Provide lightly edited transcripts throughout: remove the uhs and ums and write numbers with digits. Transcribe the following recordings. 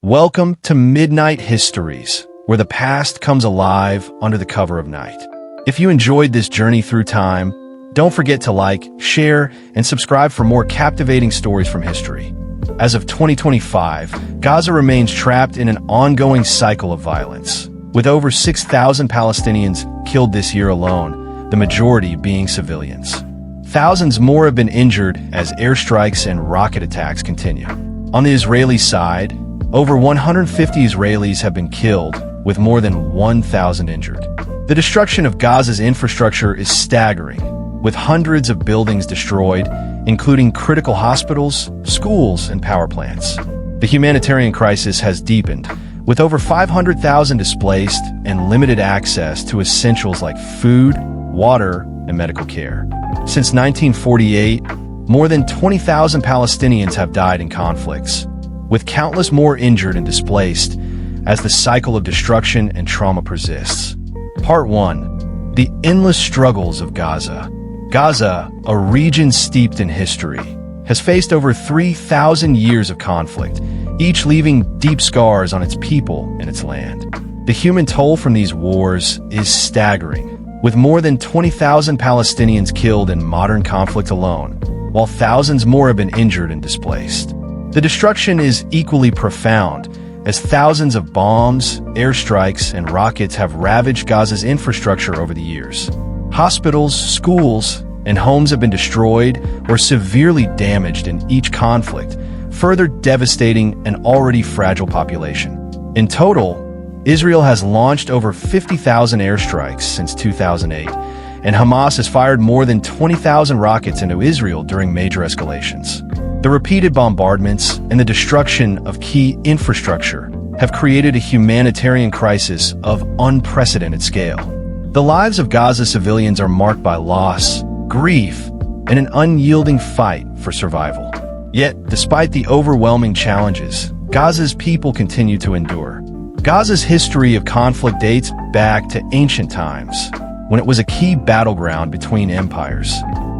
Welcome to Midnight Histories, where the past comes alive under the cover of night. If you enjoyed this journey through time, don't forget to like, share, and subscribe for more captivating stories from history. As of 2025, Gaza remains trapped in an ongoing cycle of violence, with over 6,000 Palestinians killed this year alone, the majority being civilians. Thousands more have been injured as airstrikes and rocket attacks continue. On the Israeli side, over 150 Israelis have been killed, with more than 1,000 injured. The destruction of Gaza's infrastructure is staggering, with hundreds of buildings destroyed, including critical hospitals, schools, and power plants. The humanitarian crisis has deepened, with over 500,000 displaced and limited access to essentials like food, water, and medical care. Since 1948, more than 20,000 Palestinians have died in conflicts, with countless more injured and displaced as the cycle of destruction and trauma persists. Part 1. The endless struggles of Gaza. Gaza, a region steeped in history, has faced over 3,000 years of conflict, each leaving deep scars on its people and its land. The human toll from these wars is staggering, with more than 20,000 Palestinians killed in modern conflict alone, while thousands more have been injured and displaced. The destruction is equally profound, as thousands of bombs, airstrikes, and rockets have ravaged Gaza's infrastructure over the years. Hospitals, schools, and homes have been destroyed or severely damaged in each conflict, further devastating an already fragile population. In total, Israel has launched over 50,000 airstrikes since 2008, and Hamas has fired more than 20,000 rockets into Israel during major escalations. The repeated bombardments and the destruction of key infrastructure have created a humanitarian crisis of unprecedented scale. The lives of Gaza civilians are marked by loss, grief, and an unyielding fight for survival. Yet, despite the overwhelming challenges, Gaza's people continue to endure. Gaza's history of conflict dates back to ancient times, when it was a key battleground between empires.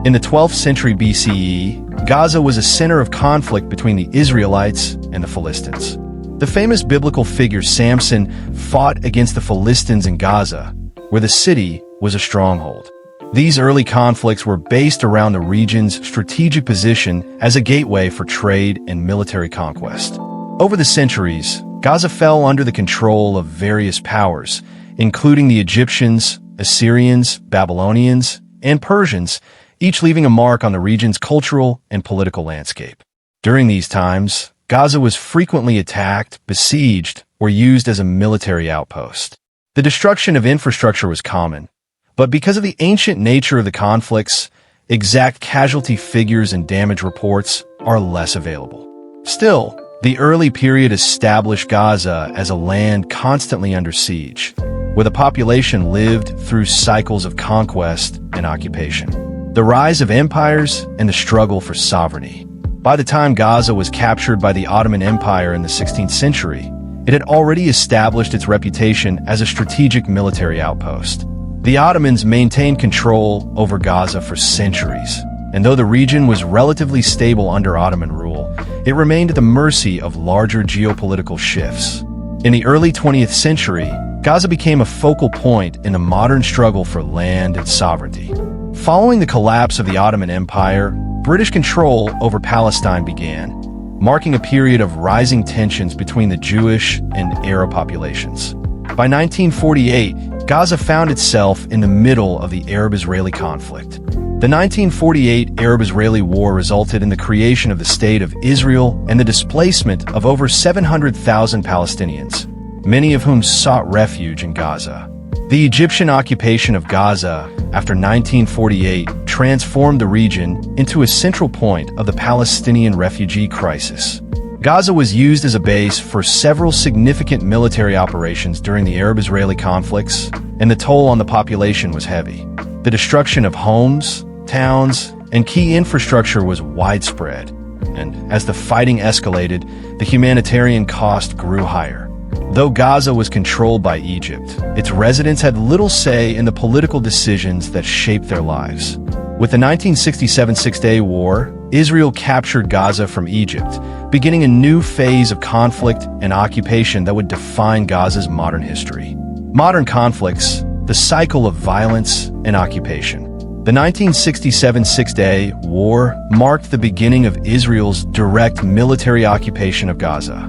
In the 12th century BCE, Gaza was a center of conflict between the Israelites and the Philistines. The famous biblical figure Samson fought against the Philistines in Gaza, where the city was a stronghold. These early conflicts were based around the region's strategic position as a gateway for trade and military conquest. Over the centuries, Gaza fell under the control of various powers, including the Egyptians, Assyrians, Babylonians, and Persians, each leaving a mark on the region's cultural and political landscape. During these times, Gaza was frequently attacked, besieged, or used as a military outpost. The destruction of infrastructure was common, but because of the ancient nature of the conflicts, exact casualty figures and damage reports are less available. Still, the early period established Gaza as a land constantly under siege, where the population lived through cycles of conquest and occupation. The rise of empires and the struggle for sovereignty. By the time Gaza was captured by the Ottoman Empire in the 16th century, it had already established its reputation as a strategic military outpost. The Ottomans maintained control over Gaza for centuries, and though the region was relatively stable under Ottoman rule, it remained at the mercy of larger geopolitical shifts. In the early 20th century, Gaza became a focal point in the modern struggle for land and sovereignty. Following the collapse of the Ottoman Empire, British control over Palestine began, marking a period of rising tensions between the Jewish and Arab populations. By 1948, Gaza found itself in the middle of the Arab-Israeli conflict. The 1948 Arab-Israeli War resulted in the creation of the State of Israel and the displacement of over 700,000 Palestinians, many of whom sought refuge in Gaza. The Egyptian occupation of Gaza after 1948 transformed the region into a central point of the Palestinian refugee crisis. Gaza was used as a base for several significant military operations during the Arab-Israeli conflicts, and the toll on the population was heavy. The destruction of homes, towns, and key infrastructure was widespread, and as the fighting escalated, the humanitarian cost grew higher. Though Gaza was controlled by Egypt, its residents had little say in the political decisions that shaped their lives. With the 1967 Six-Day War, Israel captured Gaza from Egypt, beginning a new phase of conflict and occupation that would define Gaza's modern history. Modern conflicts, the cycle of violence and occupation. The 1967 Six-Day War marked the beginning of Israel's direct military occupation of Gaza,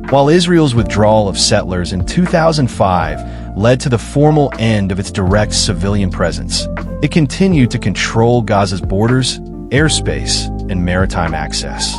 while Israel's withdrawal of settlers in 2005 led to the formal end of its direct civilian presence. It continued to control Gaza's borders, airspace, and maritime access.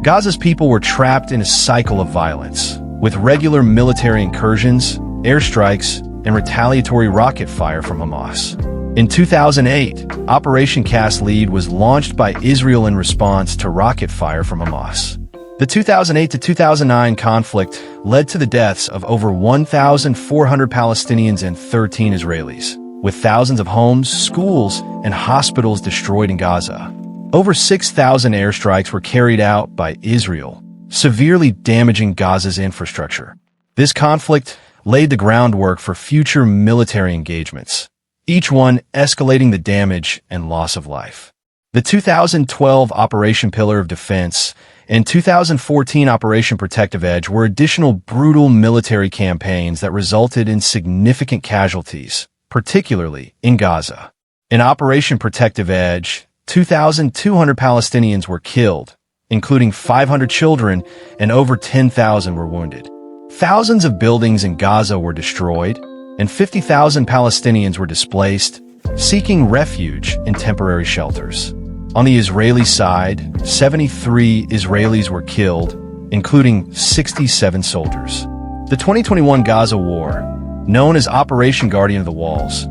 Gaza's people were trapped in a cycle of violence, with regular military incursions, airstrikes, and retaliatory rocket fire from Hamas. In 2008, Operation Cast Lead was launched by Israel in response to rocket fire from Hamas. The 2008 to 2009 conflict led to the deaths of over 1,400 Palestinians and 13 Israelis, with thousands of homes, schools, and hospitals destroyed in Gaza. Over 6,000 airstrikes were carried out by Israel, severely damaging Gaza's infrastructure. This conflict laid the groundwork for future military engagements, each one escalating the damage and loss of life. The 2012 Operation Pillar of Defense and 2014 Operation Protective Edge were additional brutal military campaigns that resulted in significant casualties, particularly in Gaza. In Operation Protective Edge, 2,200 Palestinians were killed, including 500 children, and over 10,000 were wounded. Thousands of buildings in Gaza were destroyed, and 50,000 Palestinians were displaced, seeking refuge in temporary shelters. On the Israeli side, 73 Israelis were killed, including 67 soldiers. The 2021 Gaza War, known as Operation Guardian of the Walls,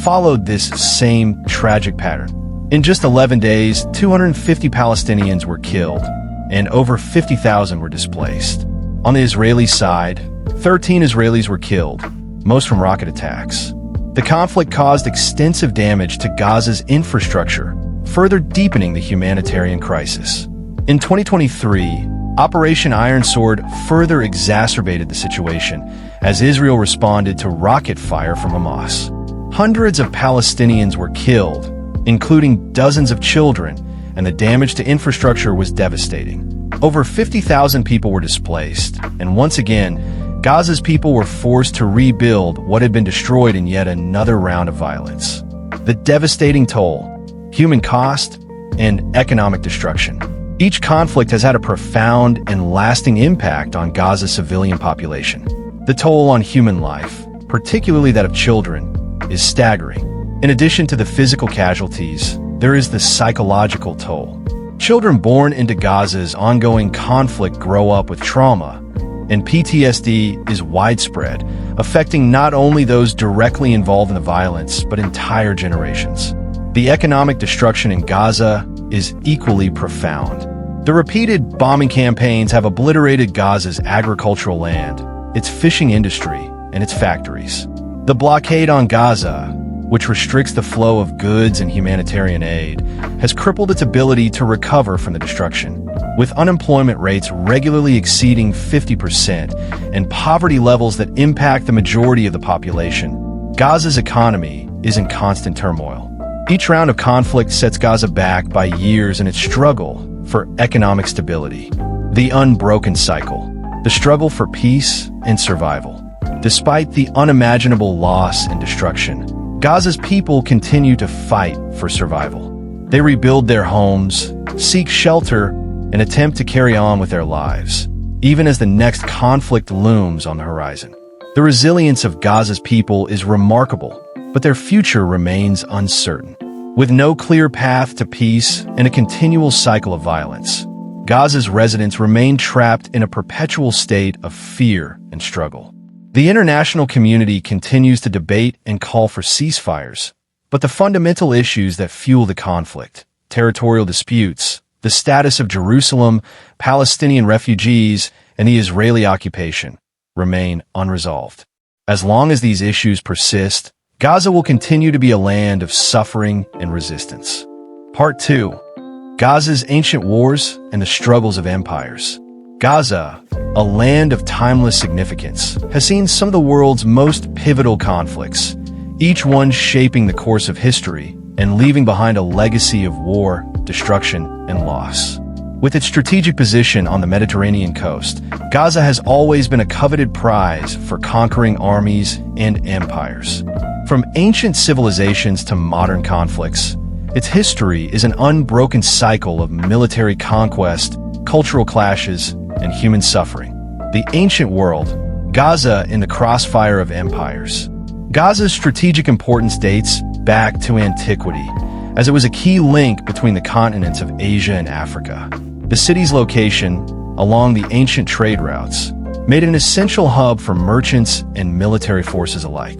followed this same tragic pattern. In just 11 days, 250 Palestinians were killed, and over 50,000 were displaced. On the Israeli side, 13 Israelis were killed, most from rocket attacks. The conflict caused extensive damage to Gaza's infrastructure, further deepening the humanitarian crisis. In 2023, Operation Iron Sword further exacerbated the situation as Israel responded to rocket fire from Hamas. Hundreds of Palestinians were killed, including dozens of children, and the damage to infrastructure was devastating. Over 50,000 people were displaced, and once again, Gaza's people were forced to rebuild what had been destroyed in yet another round of violence. The devastating toll, human cost, and economic destruction. Each conflict has had a profound and lasting impact on Gaza's civilian population. The toll on human life, particularly that of children, is staggering. In addition to the physical casualties, there is the psychological toll. Children born into Gaza's ongoing conflict grow up with trauma, and PTSD is widespread, affecting not only those directly involved in the violence, but entire generations. The economic destruction in Gaza is equally profound. The repeated bombing campaigns have obliterated Gaza's agricultural land, its fishing industry, and its factories. The blockade on Gaza, which restricts the flow of goods and humanitarian aid, has crippled its ability to recover from the destruction. With unemployment rates regularly exceeding 50% and poverty levels that impact the majority of the population, Gaza's economy is in constant turmoil. Each round of conflict sets Gaza back by years in its struggle for economic stability. The unbroken cycle, the struggle for peace and survival. Despite the unimaginable loss and destruction, Gaza's people continue to fight for survival. They rebuild their homes, seek shelter, and attempt to carry on with their lives, even as the next conflict looms on the horizon. The resilience of Gaza's people is remarkable, but their future remains uncertain. With no clear path to peace and a continual cycle of violence, Gaza's residents remain trapped in a perpetual state of fear and struggle. The international community continues to debate and call for ceasefires, but the fundamental issues that fuel the conflict, territorial disputes, the status of Jerusalem, Palestinian refugees, and the Israeli occupation, remain unresolved. As long as these issues persist, Gaza will continue to be a land of suffering and resistance. Part 2. Gaza's ancient wars and the struggles of empires. Gaza, a land of timeless significance, has seen some of the world's most pivotal conflicts, each one shaping the course of history and leaving behind a legacy of war, destruction, and loss. With its strategic position on the Mediterranean coast, Gaza has always been a coveted prize for conquering armies and empires. From ancient civilizations to modern conflicts, its history is an unbroken cycle of military conquest, cultural clashes, and human suffering. The ancient world, Gaza in the crossfire of empires. Gaza's strategic importance dates back to antiquity, as it was a key link between the continents of Asia and Africa. The city's location, along the ancient trade routes, made it an essential hub for merchants and military forces alike.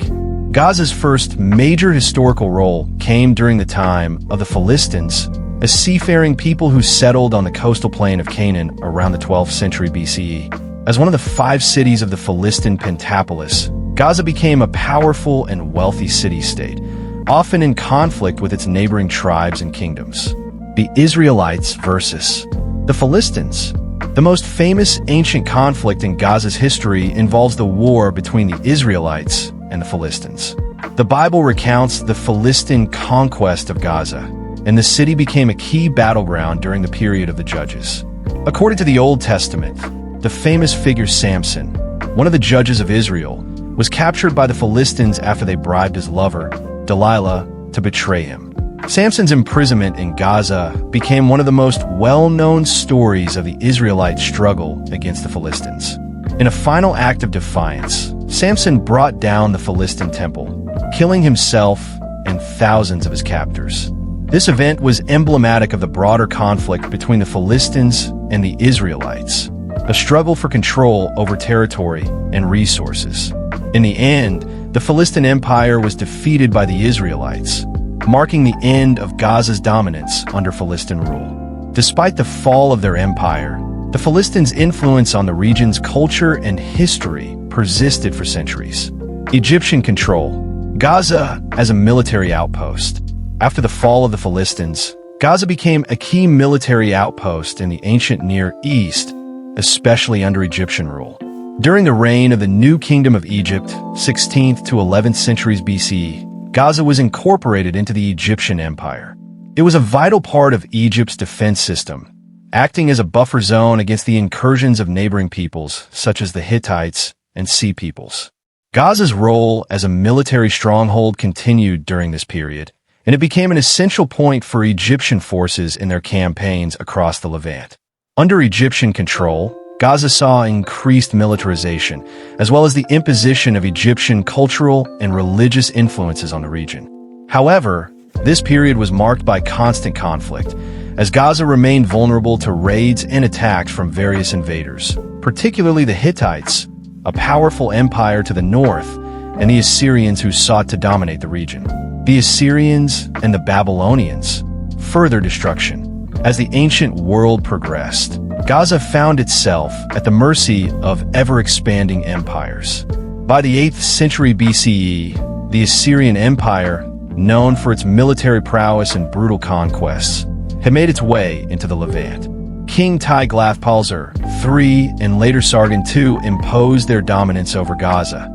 Gaza's first major historical role came during the time of the Philistines, a seafaring people who settled on the coastal plain of Canaan around the 12th century BCE. As one of the 5 cities of the Philistine Pentapolis, Gaza became a powerful and wealthy city-state, often in conflict with its neighboring tribes and kingdoms. The Israelites versus the Philistines. The most famous ancient conflict in Gaza's history involves the war between the Israelites and the Philistines. The Bible recounts the Philistine conquest of Gaza, and the city became a key battleground during the period of the Judges. According to the Old Testament, the famous figure Samson, one of the judges of Israel, was captured by the Philistines after they bribed his lover, Delilah, to betray him. Samson's imprisonment in Gaza became one of the most well-known stories of the Israelite struggle against the Philistines. In a final act of defiance, Samson brought down the Philistine temple, killing himself and thousands of his captors. This event was emblematic of the broader conflict between the Philistines and the Israelites, a struggle for control over territory and resources. In the end, the Philistine Empire was defeated by the Israelites, marking the end of Gaza's dominance under Philistine rule. Despite the fall of their empire, the Philistines' influence on the region's culture and history persisted for centuries. Egyptian control. Gaza as a military outpost. After the fall of the Philistines, Gaza became a key military outpost in the ancient Near East, especially under Egyptian rule. During the reign of the New Kingdom of Egypt, 16th to 11th centuries BCE, Gaza was incorporated into the Egyptian Empire. It was a vital part of Egypt's defense system, acting as a buffer zone against the incursions of neighboring peoples, such as the Hittites and Sea peoples. Gaza's role as a military stronghold continued during this period, and it became an essential point for Egyptian forces in their campaigns across the Levant. Under Egyptian control, Gaza saw increased militarization, as well as the imposition of Egyptian cultural and religious influences on the region. However, this period was marked by constant conflict, as Gaza remained vulnerable to raids and attacks from various invaders, particularly the Hittites, a powerful empire to the north, and the Assyrians who sought to dominate the region. The Assyrians and the Babylonians. Further destruction. As the ancient world progressed, Gaza found itself at the mercy of ever-expanding empires. By the 8th century BCE, the Assyrian Empire, known for its military prowess and brutal conquests, had made its way into the Levant. King Tiglath-Pileser III and later Sargon II imposed their dominance over Gaza,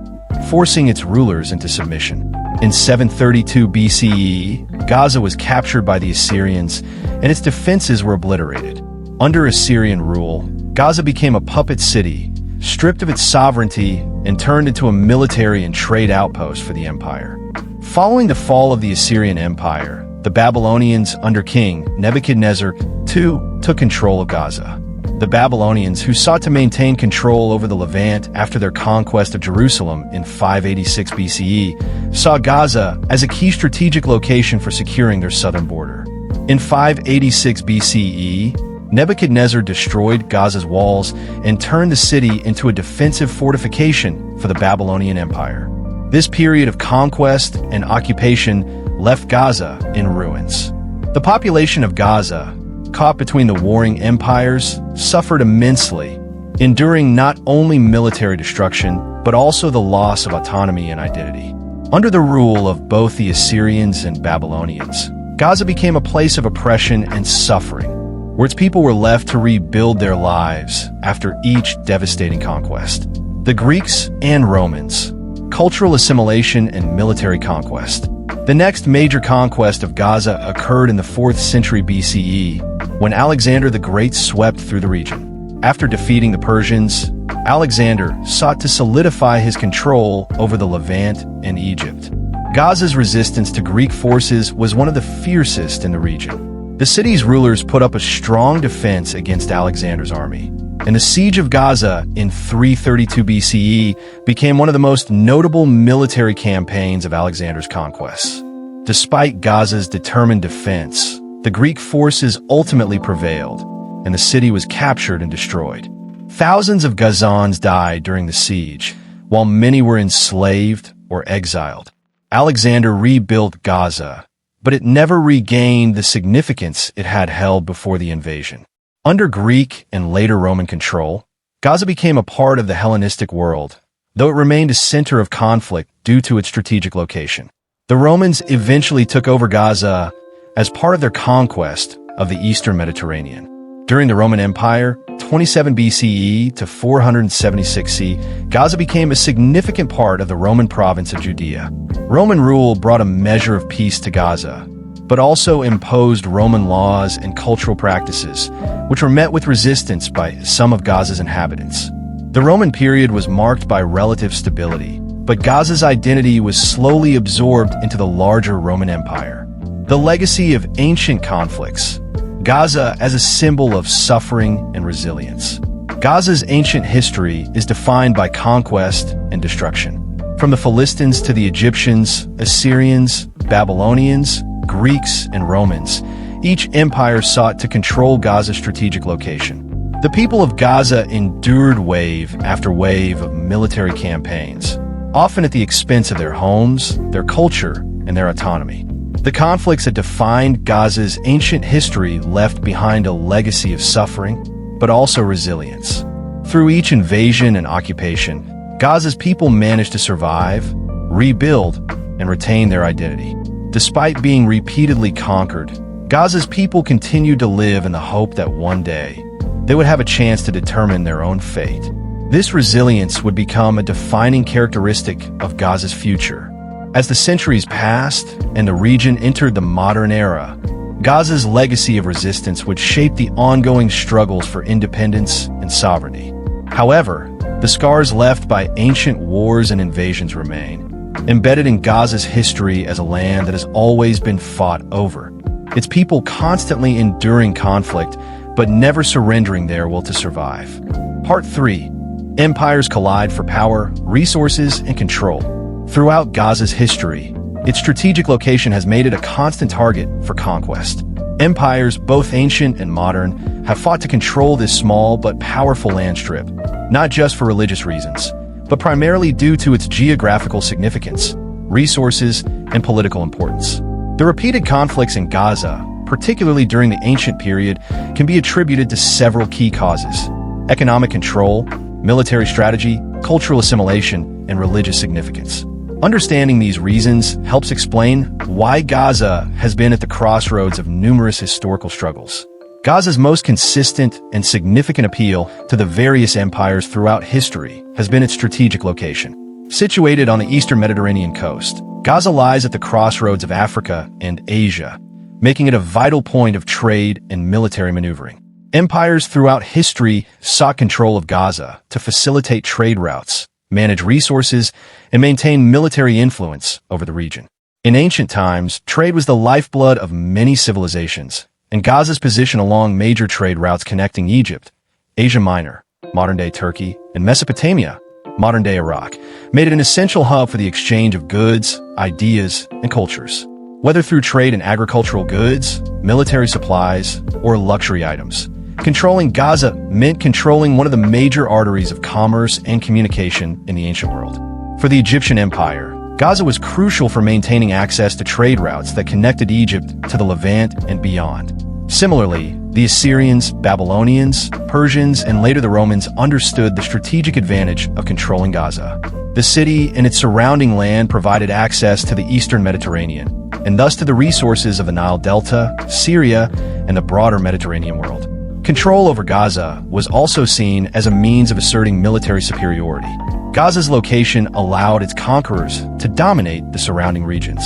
forcing its rulers into submission. In 732 BCE, Gaza was captured by the Assyrians, and its defenses were obliterated. Under Assyrian rule, Gaza became a puppet city, stripped of its sovereignty and turned into a military and trade outpost for the empire. Following the fall of the Assyrian Empire, the Babylonians under King Nebuchadnezzar II took control of Gaza. The Babylonians, who sought to maintain control over the Levant after their conquest of Jerusalem in 586 BCE, saw Gaza as a key strategic location for securing their southern border. In 586 BCE, Nebuchadnezzar destroyed Gaza's walls and turned the city into a defensive fortification for the Babylonian Empire. This period of conquest and occupation left Gaza in ruins. The population of Gaza, caught between the warring empires, suffered immensely, enduring not only military destruction, but also the loss of autonomy and identity. Under the rule of both the Assyrians and Babylonians, Gaza became a place of oppression and suffering, where its people were left to rebuild their lives after each devastating conquest. The Greeks and Romans. Cultural assimilation and military conquest. The next major conquest of Gaza occurred in the 4th century BCE, when Alexander the Great swept through the region. After defeating the Persians, Alexander sought to solidify his control over the Levant and Egypt. Gaza's resistance to Greek forces was one of the fiercest in the region. The city's rulers put up a strong defense against Alexander's army, and the Siege of Gaza in 332 BCE became one of the most notable military campaigns of Alexander's conquests. Despite Gaza's determined defense, the Greek forces ultimately prevailed, and the city was captured and destroyed. Thousands of Gazans died during the siege, while many were enslaved or exiled. Alexander rebuilt Gaza, but it never regained the significance it had held before the invasion. Under Greek and later Roman control, Gaza became a part of the Hellenistic world, though it remained a center of conflict due to its strategic location. The Romans eventually took over Gaza as part of their conquest of the Eastern Mediterranean. During the Roman Empire, 27 BCE to 476 CE, Gaza became a significant part of the Roman province of Judea. Roman rule brought a measure of peace to Gaza, but also imposed Roman laws and cultural practices, which were met with resistance by some of Gaza's inhabitants. The Roman period was marked by relative stability, but Gaza's identity was slowly absorbed into the larger Roman Empire. The legacy of ancient conflicts, Gaza as a symbol of suffering and resilience. Gaza's ancient history is defined by conquest and destruction. From the Philistines to the Egyptians, Assyrians, Babylonians, Greeks, and Romans, each empire sought to control Gaza's strategic location. The people of Gaza endured wave after wave of military campaigns, often at the expense of their homes, their culture, and their autonomy. The conflicts that defined Gaza's ancient history left behind a legacy of suffering, but also resilience. Through each invasion and occupation, Gaza's people managed to survive, rebuild, and retain their identity. Despite being repeatedly conquered, Gaza's people continued to live in the hope that one day they would have a chance to determine their own fate. This resilience would become a defining characteristic of Gaza's future. As the centuries passed and the region entered the modern era, Gaza's legacy of resistance would shape the ongoing struggles for independence and sovereignty. However, the scars left by ancient wars and invasions remain, embedded in Gaza's history as a land that has always been fought over, its people constantly enduring conflict but never surrendering their will to survive. Part 3. Empires collide for power, resources, and control. Throughout Gaza's history, its strategic location has made it a constant target for conquest. Empires, both ancient and modern, have fought to control this small but powerful land strip, not just for religious reasons, but primarily due to its geographical significance, resources, and political importance. The repeated conflicts in Gaza, particularly during the ancient period, can be attributed to several key causes: economic control, military strategy, cultural assimilation, and religious significance. Understanding these reasons helps explain why Gaza has been at the crossroads of numerous historical struggles. Gaza's most consistent and significant appeal to the various empires throughout history has been its strategic location. Situated on the eastern Mediterranean coast, Gaza lies at the crossroads of Africa and Asia, making it a vital point of trade and military maneuvering. Empires throughout history sought control of Gaza to facilitate trade routes, manage resources, and maintain military influence over the region. In ancient times, trade was the lifeblood of many civilizations, and Gaza's position along major trade routes connecting Egypt, Asia Minor, modern-day Turkey, and Mesopotamia, modern-day Iraq, made it an essential hub for the exchange of goods, ideas, and cultures. Whether through trade in agricultural goods, military supplies, or luxury items, controlling Gaza meant controlling one of the major arteries of commerce and communication in the ancient world. For the Egyptian Empire, Gaza was crucial for maintaining access to trade routes that connected Egypt to the Levant and beyond. Similarly, the Assyrians, Babylonians, Persians, and later the Romans understood the strategic advantage of controlling Gaza. The city and its surrounding land provided access to the eastern Mediterranean, and thus to the resources of the Nile Delta, Syria, and the broader Mediterranean world. Control over Gaza was also seen as a means of asserting military superiority. Gaza's location allowed its conquerors to dominate the surrounding regions.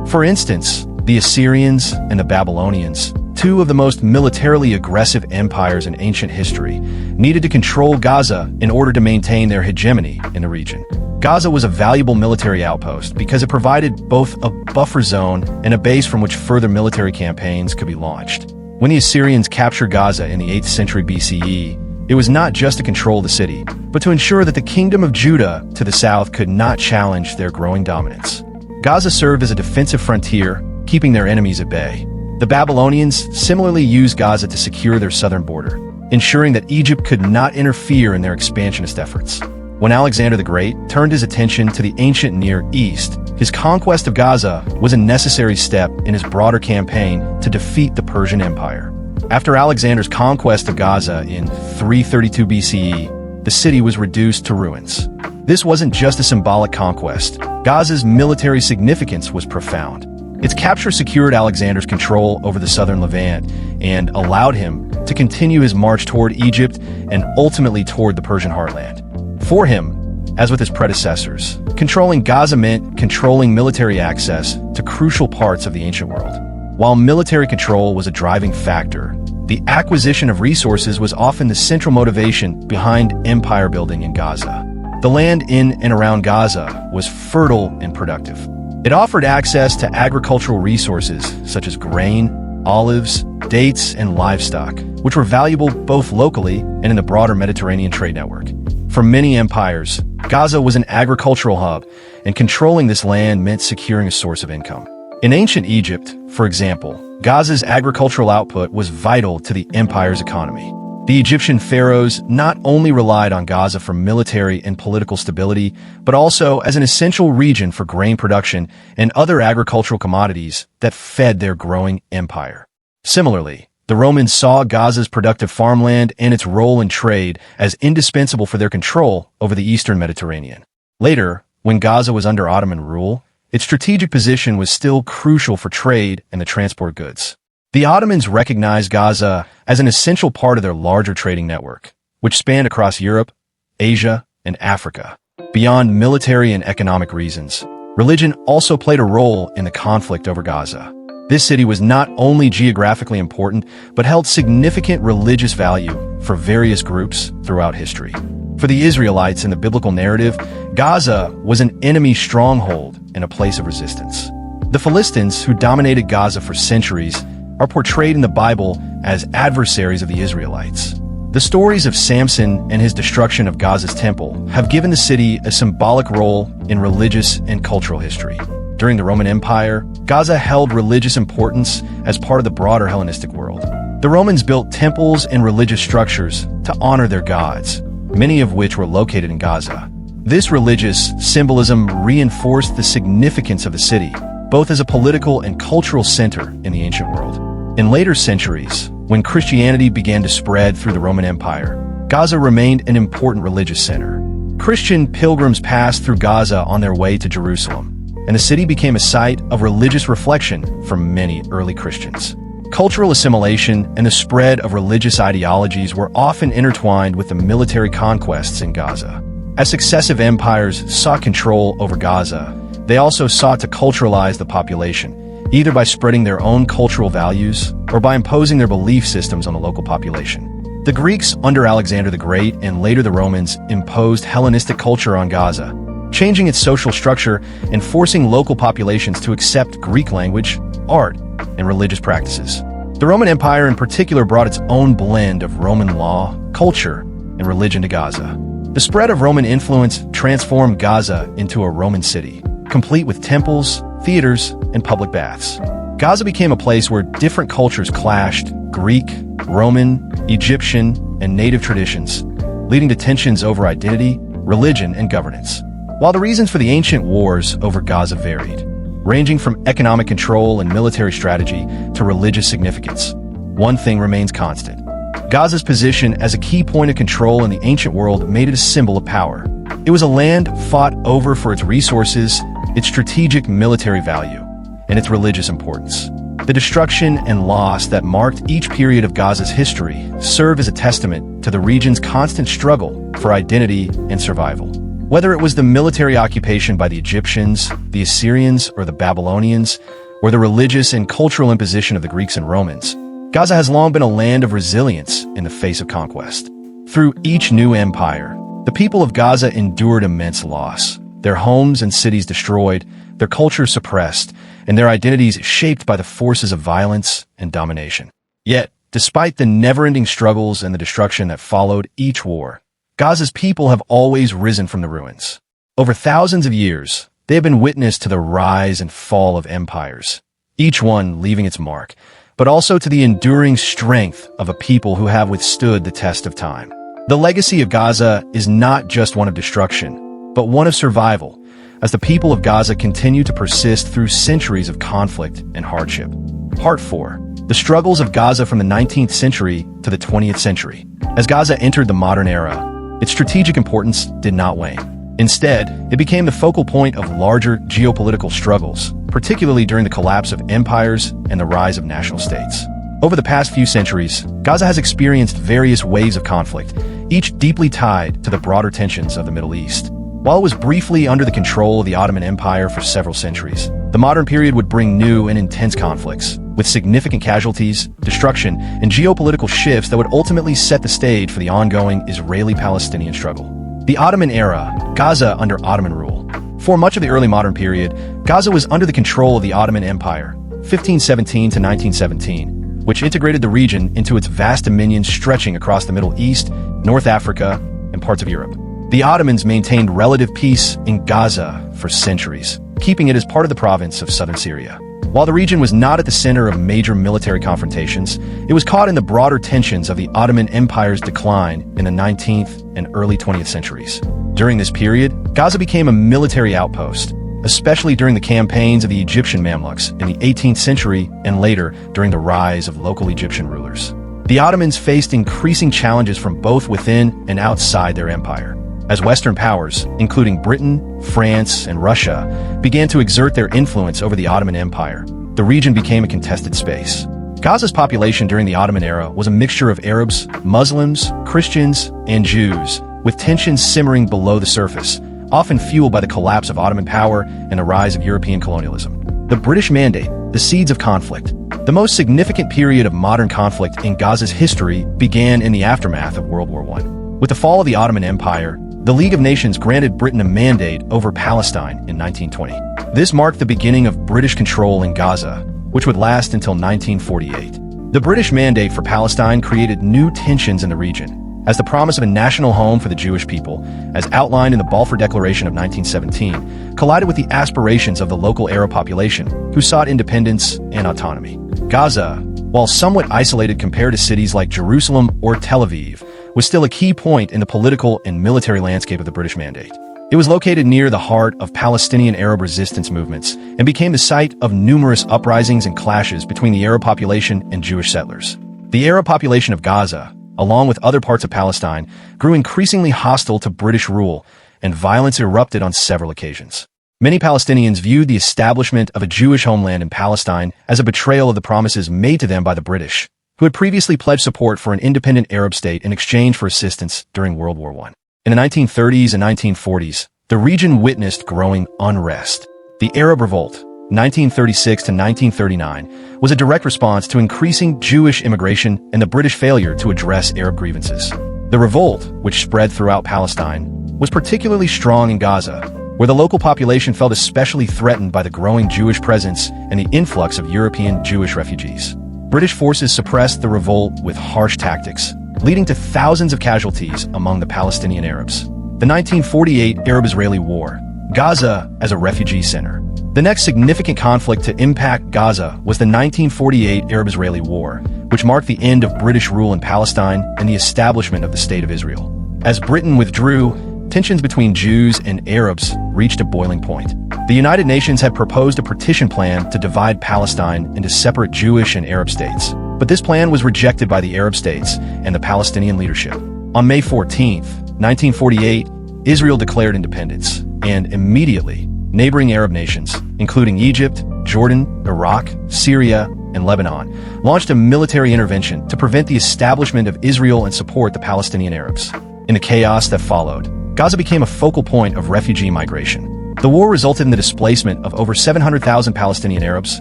For instance, the Assyrians and the Babylonians, two of the most militarily aggressive empires in ancient history, needed to control Gaza in order to maintain their hegemony in the region. Gaza was a valuable military outpost because it provided both a buffer zone and a base from which further military campaigns could be launched. When the Assyrians captured Gaza in the 8th century BCE, it was not just to control the city, but to ensure that the kingdom of Judah to the south could not challenge their growing dominance. Gaza served as a defensive frontier, keeping their enemies at bay. The Babylonians similarly used Gaza to secure their southern border, ensuring that Egypt could not interfere in their expansionist efforts. When Alexander the Great turned his attention to the ancient Near East, his conquest of Gaza was a necessary step in his broader campaign to defeat the Persian Empire. After Alexander's conquest of Gaza in 332 BCE, the city was reduced to ruins. This wasn't just a symbolic conquest. Gaza's military significance was profound. Its capture secured Alexander's control over the southern Levant and allowed him to continue his march toward Egypt and ultimately toward the Persian heartland. For him, as with his predecessors, controlling Gaza meant controlling military access to crucial parts of the ancient world. While military control was a driving factor, the acquisition of resources was often the central motivation behind empire building in Gaza. The land in and around Gaza was fertile and productive. It offered access to agricultural resources such as grain, olives, dates, and livestock, which were valuable both locally and in the broader Mediterranean trade network. For many empires, Gaza was an agricultural hub, and controlling this land meant securing a source of income. In ancient Egypt, for example, Gaza's agricultural output was vital to the empire's economy. The Egyptian pharaohs not only relied on Gaza for military and political stability, but also as an essential region for grain production and other agricultural commodities that fed their growing empire. Similarly, the Romans saw Gaza's productive farmland and its role in trade as indispensable for their control over the eastern Mediterranean. Later, when Gaza was under Ottoman rule, its strategic position was still crucial for trade and the transport of goods. The Ottomans recognized Gaza as an essential part of their larger trading network, which spanned across Europe, Asia, and Africa. Beyond military and economic reasons, religion also played a role in the conflict over Gaza. This city was not only geographically important, but held significant religious value for various groups throughout history. For the Israelites in the biblical narrative, Gaza was an enemy stronghold and a place of resistance. The Philistines, who dominated Gaza for centuries, are portrayed in the Bible as adversaries of the Israelites. The stories of Samson and his destruction of Gaza's temple have given the city a symbolic role in religious and cultural history. During the Roman Empire, Gaza held religious importance as part of the broader Hellenistic world. The Romans built temples and religious structures to honor their gods, many of which were located in Gaza. This religious symbolism reinforced the significance of the city, both as a political and cultural center in the ancient world. In later centuries, when Christianity began to spread through the Roman Empire, Gaza remained an important religious center. Christian pilgrims passed through Gaza on their way to Jerusalem, and the city became a site of religious reflection for many early Christians. Cultural assimilation and the spread of religious ideologies were often intertwined with the military conquests in Gaza. As successive empires sought control over Gaza, they also sought to culturalize the population, either by spreading their own cultural values or by imposing their belief systems on the local population. The Greeks under Alexander the Great and later the Romans imposed Hellenistic culture on Gaza, changing its social structure and forcing local populations to accept Greek language, art, and religious practices. The Roman Empire in particular brought its own blend of Roman law, culture, and religion to Gaza. The spread of Roman influence transformed Gaza into a Roman city, complete with temples, theaters, and public baths. Gaza became a place where different cultures clashed: Greek, Roman, Egyptian, and native traditions, leading to tensions over identity, religion, and governance. While the reasons for the ancient wars over Gaza varied, ranging from economic control and military strategy to religious significance, one thing remains constant. Gaza's position as a key point of control in the ancient world made it a symbol of power. It was a land fought over for its resources, its strategic military value, and its religious importance. The destruction and loss that marked each period of Gaza's history serve as a testament to the region's constant struggle for identity and survival. Whether it was the military occupation by the Egyptians, the Assyrians, or the Babylonians, or the religious and cultural imposition of the Greeks and Romans, Gaza has long been a land of resilience in the face of conquest. Through each new empire, the people of Gaza endured immense loss, their homes and cities destroyed, their culture suppressed, and their identities shaped by the forces of violence and domination. Yet, despite the never-ending struggles and the destruction that followed each war, Gaza's people have always risen from the ruins. Over thousands of years, they have been witness to the rise and fall of empires, each one leaving its mark, but also to the enduring strength of a people who have withstood the test of time. The legacy of Gaza is not just one of destruction, but one of survival, as the people of Gaza continue to persist through centuries of conflict and hardship. Part 4. The struggles of Gaza from the 19th century to the 20th century. As Gaza entered the modern era, its strategic importance did not wane. Instead, it became the focal point of larger geopolitical struggles, particularly during the collapse of empires and the rise of national states. Over the past few centuries, Gaza has experienced various waves of conflict, each deeply tied to the broader tensions of the Middle East. While it was briefly under the control of the Ottoman Empire for several centuries, the modern period would bring new and intense conflicts, with significant casualties, destruction, and geopolitical shifts that would ultimately set the stage for the ongoing Israeli-Palestinian struggle. The Ottoman era, Gaza under Ottoman rule. For much of the early modern period, Gaza was under the control of the Ottoman Empire, 1517 to 1917, which integrated the region into its vast dominions stretching across the Middle East, North Africa, and parts of Europe. The Ottomans maintained relative peace in Gaza for centuries, keeping it as part of the province of southern Syria. While the region was not at the center of major military confrontations, it was caught in the broader tensions of the Ottoman Empire's decline in the 19th and early 20th centuries. During this period, Gaza became a military outpost, especially during the campaigns of the Egyptian Mamluks in the 18th century and later during the rise of local Egyptian rulers. The Ottomans faced increasing challenges from both within and outside their empire, as Western powers, including Britain, France, and Russia, began to exert their influence over the Ottoman Empire. The region became a contested space. Gaza's population during the Ottoman era was a mixture of Arabs, Muslims, Christians, and Jews, with tensions simmering below the surface, often fueled by the collapse of Ottoman power and the rise of European colonialism. The British Mandate, the seeds of conflict. The most significant period of modern conflict in Gaza's history began in the aftermath of World War I. With the fall of the Ottoman Empire, the League of Nations granted Britain a mandate over Palestine in 1920. This marked the beginning of British control in Gaza, which would last until 1948. The British mandate for Palestine created new tensions in the region, as the promise of a national home for the Jewish people, as outlined in the Balfour Declaration of 1917, collided with the aspirations of the local Arab population, who sought independence and autonomy. Gaza, while somewhat isolated compared to cities like Jerusalem or Tel Aviv, was still a key point in the political and military landscape of the British Mandate. It was located near the heart of Palestinian Arab resistance movements and became the site of numerous uprisings and clashes between the Arab population and Jewish settlers. The Arab population of Gaza, along with other parts of Palestine, grew increasingly hostile to British rule, and violence erupted on several occasions. Many Palestinians viewed the establishment of a Jewish homeland in Palestine as a betrayal of the promises made to them by the British, who had previously pledged support for an independent Arab state in exchange for assistance during World War I. In the 1930s and 1940s, the region witnessed growing unrest. The Arab Revolt, 1936 to 1939, was a direct response to increasing Jewish immigration and the British failure to address Arab grievances. The revolt, which spread throughout Palestine, was particularly strong in Gaza, where the local population felt especially threatened by the growing Jewish presence and the influx of European Jewish refugees. British forces suppressed the revolt with harsh tactics, leading to thousands of casualties among the Palestinian Arabs. The 1948 Arab-Israeli War, Gaza as a refugee center. The next significant conflict to impact Gaza was the 1948 Arab-Israeli War, which marked the end of British rule in Palestine and the establishment of the State of Israel. As Britain withdrew, tensions between Jews and Arabs reached a boiling point. The United Nations had proposed a partition plan to divide Palestine into separate Jewish and Arab states, but this plan was rejected by the Arab states and the Palestinian leadership. On May 14, 1948, Israel declared independence, and immediately, neighboring Arab nations, including Egypt, Jordan, Iraq, Syria, and Lebanon, launched a military intervention to prevent the establishment of Israel and support the Palestinian Arabs. In the chaos that followed, Gaza became a focal point of refugee migration. The war resulted in the displacement of over 700,000 Palestinian Arabs,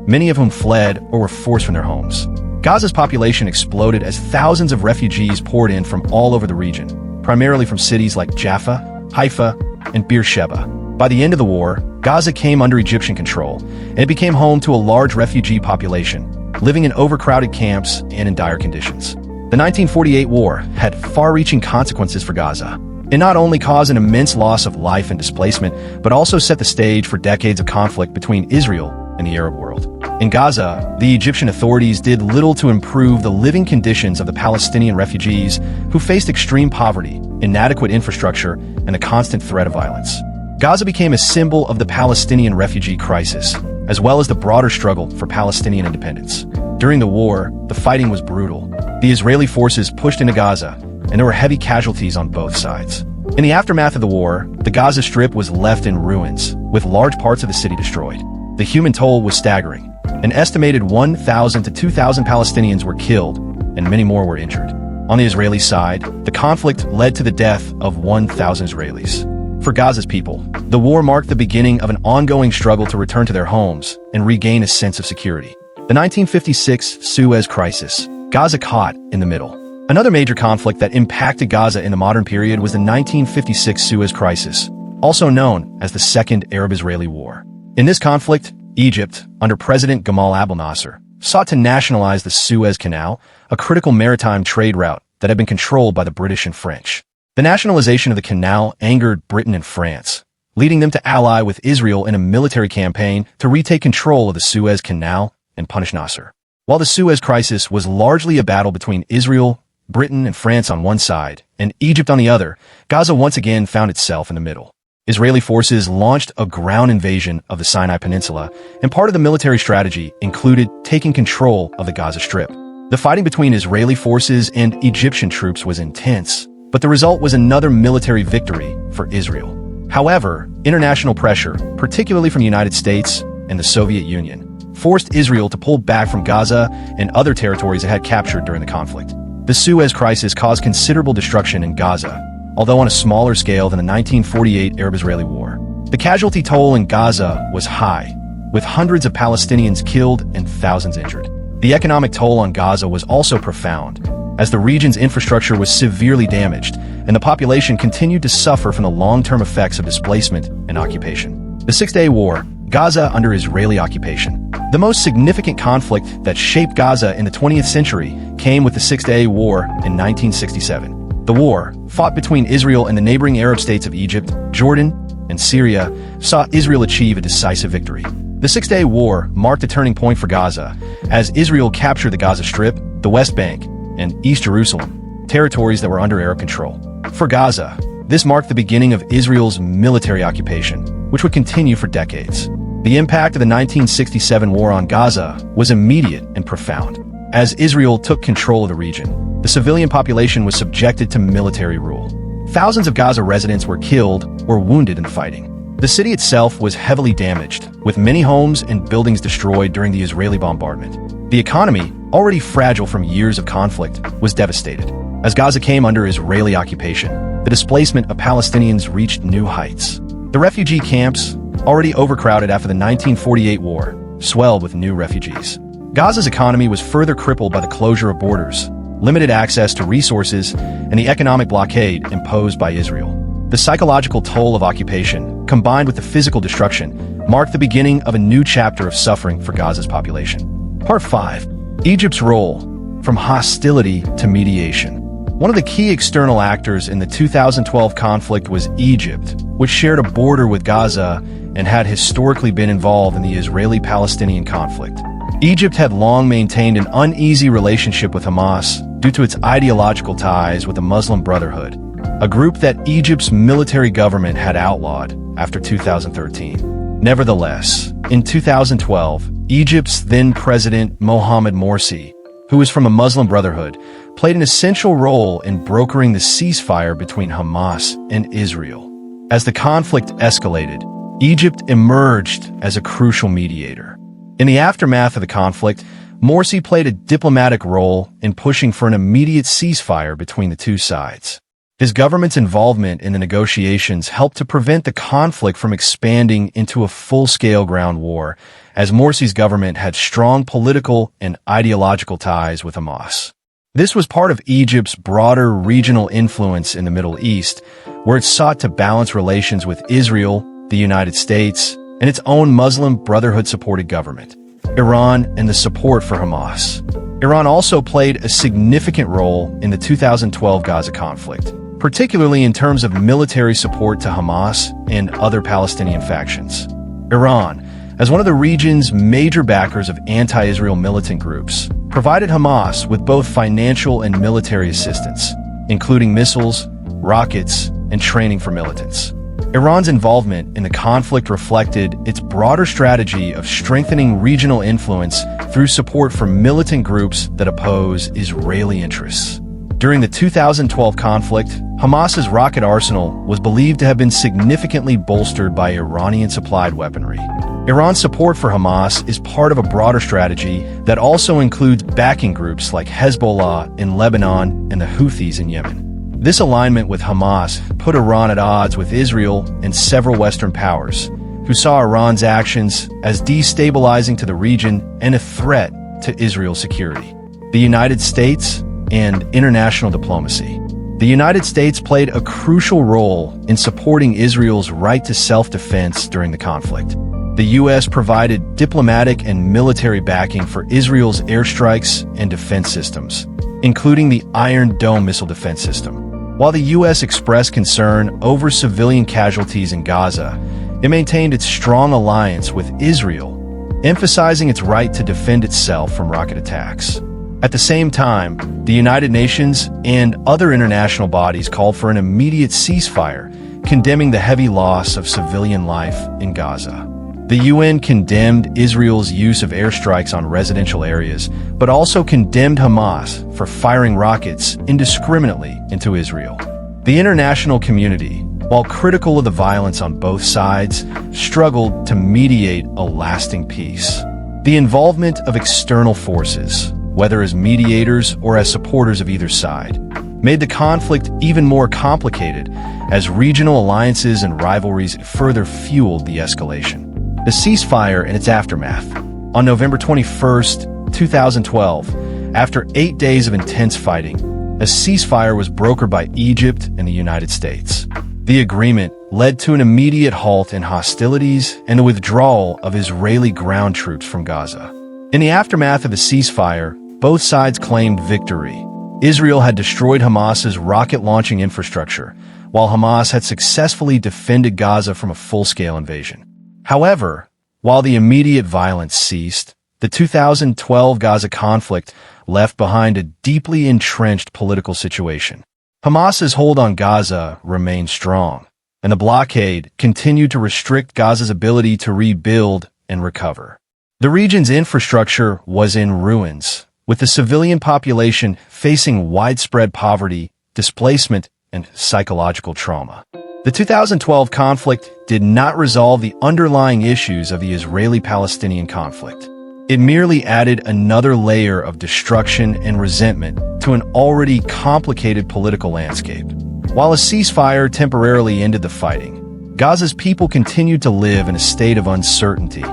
many of whom fled or were forced from their homes. Gaza's population exploded as thousands of refugees poured in from all over the region, primarily from cities like Jaffa, Haifa, and Beersheba. By the end of the war, Gaza came under Egyptian control, and it became home to a large refugee population, living in overcrowded camps and in dire conditions. The 1948 war had far-reaching consequences for Gaza. It not only caused an immense loss of life and displacement, but also set the stage for decades of conflict between Israel and the Arab world. In Gaza, the Egyptian authorities did little to improve the living conditions of the Palestinian refugees who faced extreme poverty, inadequate infrastructure, and the constant threat of violence. Gaza became a symbol of the Palestinian refugee crisis, as well as the broader struggle for Palestinian independence. During the war, the fighting was brutal. The Israeli forces pushed into Gaza, and there were heavy casualties on both sides. In the aftermath of the war, the Gaza Strip was left in ruins, with large parts of the city destroyed. The human toll was staggering. An estimated 1,000 to 2,000 Palestinians were killed, and many more were injured. On the Israeli side, the conflict led to the death of 1,000 Israelis. For Gaza's people, the war marked the beginning of an ongoing struggle to return to their homes and regain a sense of security. The 1956 Suez Crisis, Gaza caught in the middle. Another major conflict that impacted Gaza in the modern period was the 1956 Suez Crisis, also known as the Second Arab-Israeli War. In this conflict, Egypt, under President Gamal Abdel Nasser, sought to nationalize the Suez Canal, a critical maritime trade route that had been controlled by the British and French. The nationalization of the canal angered Britain and France, leading them to ally with Israel in a military campaign to retake control of the Suez Canal and punish Nasser. While the Suez Crisis was largely a battle between Israel, Britain, and France on one side, and Egypt on the other, Gaza once again found itself in the middle. Israeli forces launched a ground invasion of the Sinai Peninsula, and part of the military strategy included taking control of the Gaza Strip. The fighting between Israeli forces and Egyptian troops was intense, but the result was another military victory for Israel. However, international pressure, particularly from the United States and the Soviet Union, forced Israel to pull back from Gaza and other territories it had captured during the conflict. The Suez Crisis caused considerable destruction in Gaza, although on a smaller scale than the 1948 Arab-Israeli War. The casualty toll in Gaza was high, with hundreds of Palestinians killed and thousands injured. The economic toll on Gaza was also profound, as the region's infrastructure was severely damaged, and the population continued to suffer from the long-term effects of displacement and occupation. The Six-Day War, Gaza under Israeli occupation. The most significant conflict that shaped Gaza in the 20th century came with the Six-Day War in 1967. The war, fought between Israel and the neighboring Arab states of Egypt, Jordan, and Syria, saw Israel achieve a decisive victory. The Six-Day War marked a turning point for Gaza, as Israel captured the Gaza Strip, the West Bank, and East Jerusalem, territories that were under Arab control. For Gaza, this marked the beginning of Israel's military occupation, which would continue for decades. The impact of the 1967 war on Gaza was immediate and profound. As Israel took control of the region, the civilian population was subjected to military rule. Thousands of Gaza residents were killed or wounded in the fighting. The city itself was heavily damaged, with many homes and buildings destroyed during the Israeli bombardment. The economy, already fragile from years of conflict, was devastated. As Gaza came under Israeli occupation, the displacement of Palestinians reached new heights. The refugee camps, already overcrowded after the 1948 war, swelled with new refugees. Gaza's economy was further crippled by the closure of borders, limited access to resources, and the economic blockade imposed by Israel. The psychological toll of occupation, combined with the physical destruction, marked the beginning of a new chapter of suffering for Gaza's population. Part 5. Egypt's role, from hostility to mediation. One of the key external actors in the 2012 conflict was Egypt, which shared a border with Gaza and had historically been involved in the Israeli-Palestinian conflict. Egypt had long maintained an uneasy relationship with Hamas due to its ideological ties with the Muslim Brotherhood, a group that Egypt's military government had outlawed after 2013. Nevertheless, in 2012, Egypt's then President Mohamed Morsi, who was from the Muslim Brotherhood, played an essential role in brokering the ceasefire between Hamas and Israel. As the conflict escalated, Egypt emerged as a crucial mediator. In the aftermath of the conflict, Morsi played a diplomatic role in pushing for an immediate ceasefire between the two sides. His government's involvement in the negotiations helped to prevent the conflict from expanding into a full-scale ground war, as Morsi's government had strong political and ideological ties with Hamas. This was part of Egypt's broader regional influence in the Middle East, where it sought to balance relations with Israel, the United States, and its own Muslim Brotherhood-supported government, Iran, and the support for Hamas. Iran also played a significant role in the 2012 Gaza conflict, particularly in terms of military support to Hamas and other Palestinian factions. Iran, as one of the region's major backers of anti-Israel militant groups, provided Hamas with both financial and military assistance, including missiles, rockets, and training for militants. Iran's involvement in the conflict reflected its broader strategy of strengthening regional influence through support for militant groups that oppose Israeli interests. During the 2012 conflict, Hamas's rocket arsenal was believed to have been significantly bolstered by Iranian-supplied weaponry. Iran's support for Hamas is part of a broader strategy that also includes backing groups like Hezbollah in Lebanon and the Houthis in Yemen. This alignment with Hamas put Iran at odds with Israel and several Western powers, who saw Iran's actions as destabilizing to the region and a threat to Israel's security. The United States and international diplomacy. The United States played a crucial role in supporting Israel's right to self-defense during the conflict. The U.S. provided diplomatic and military backing for Israel's airstrikes and defense systems, including the Iron Dome missile defense system. While the U.S. expressed concern over civilian casualties in Gaza, it maintained its strong alliance with Israel, emphasizing its right to defend itself from rocket attacks. At the same time, the United Nations and other international bodies called for an immediate ceasefire, condemning the heavy loss of civilian life in Gaza. The UN condemned Israel's use of airstrikes on residential areas, but also condemned Hamas for firing rockets indiscriminately into Israel. The international community, while critical of the violence on both sides, struggled to mediate a lasting peace. The involvement of external forces, whether as mediators or as supporters of either side, made the conflict even more complicated as regional alliances and rivalries further fueled the escalation. The ceasefire and its aftermath. On November 21, 2012, after 8 days of intense fighting, a ceasefire was brokered by Egypt and the United States. The agreement led to an immediate halt in hostilities and the withdrawal of Israeli ground troops from Gaza. In the aftermath of the ceasefire, both sides claimed victory. Israel had destroyed Hamas's rocket-launching infrastructure, while Hamas had successfully defended Gaza from a full-scale invasion. However, while the immediate violence ceased, the 2012 Gaza conflict left behind a deeply entrenched political situation. Hamas's hold on Gaza remained strong, and the blockade continued to restrict Gaza's ability to rebuild and recover. The region's infrastructure was in ruins, with the civilian population facing widespread poverty, displacement, and psychological trauma. The 2012 conflict did not resolve the underlying issues of the Israeli-Palestinian conflict. It merely added another layer of destruction and resentment to an already complicated political landscape. While a ceasefire temporarily ended the fighting, Gaza's people continued to live in a state of uncertainty,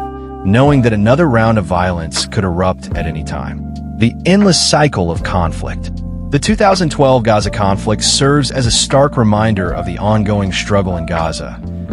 knowing that another round of violence could erupt at any time. The endless cycle of conflict. The 2012 Gaza conflict serves as a stark reminder of the ongoing struggle in Gaza,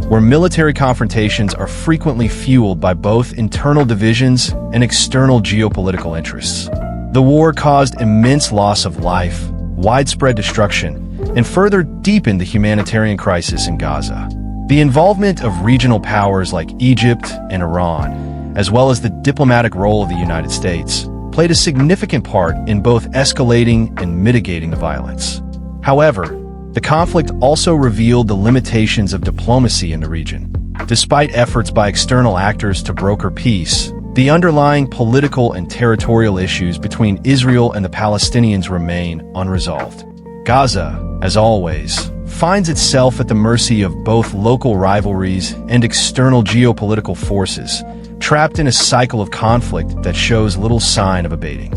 where military confrontations are frequently fueled by both internal divisions and external geopolitical interests. The war caused immense loss of life, widespread destruction, and further deepened the humanitarian crisis in Gaza. The involvement of regional powers like Egypt and Iran, as well as the diplomatic role of the United States, played a significant part in both escalating and mitigating the violence. However, the conflict also revealed the limitations of diplomacy in the region. Despite efforts by external actors to broker peace, the underlying political and territorial issues between Israel and the Palestinians remain unresolved. Gaza, as always, finds itself at the mercy of both local rivalries and external geopolitical forces, trapped in a cycle of conflict that shows little sign of abating.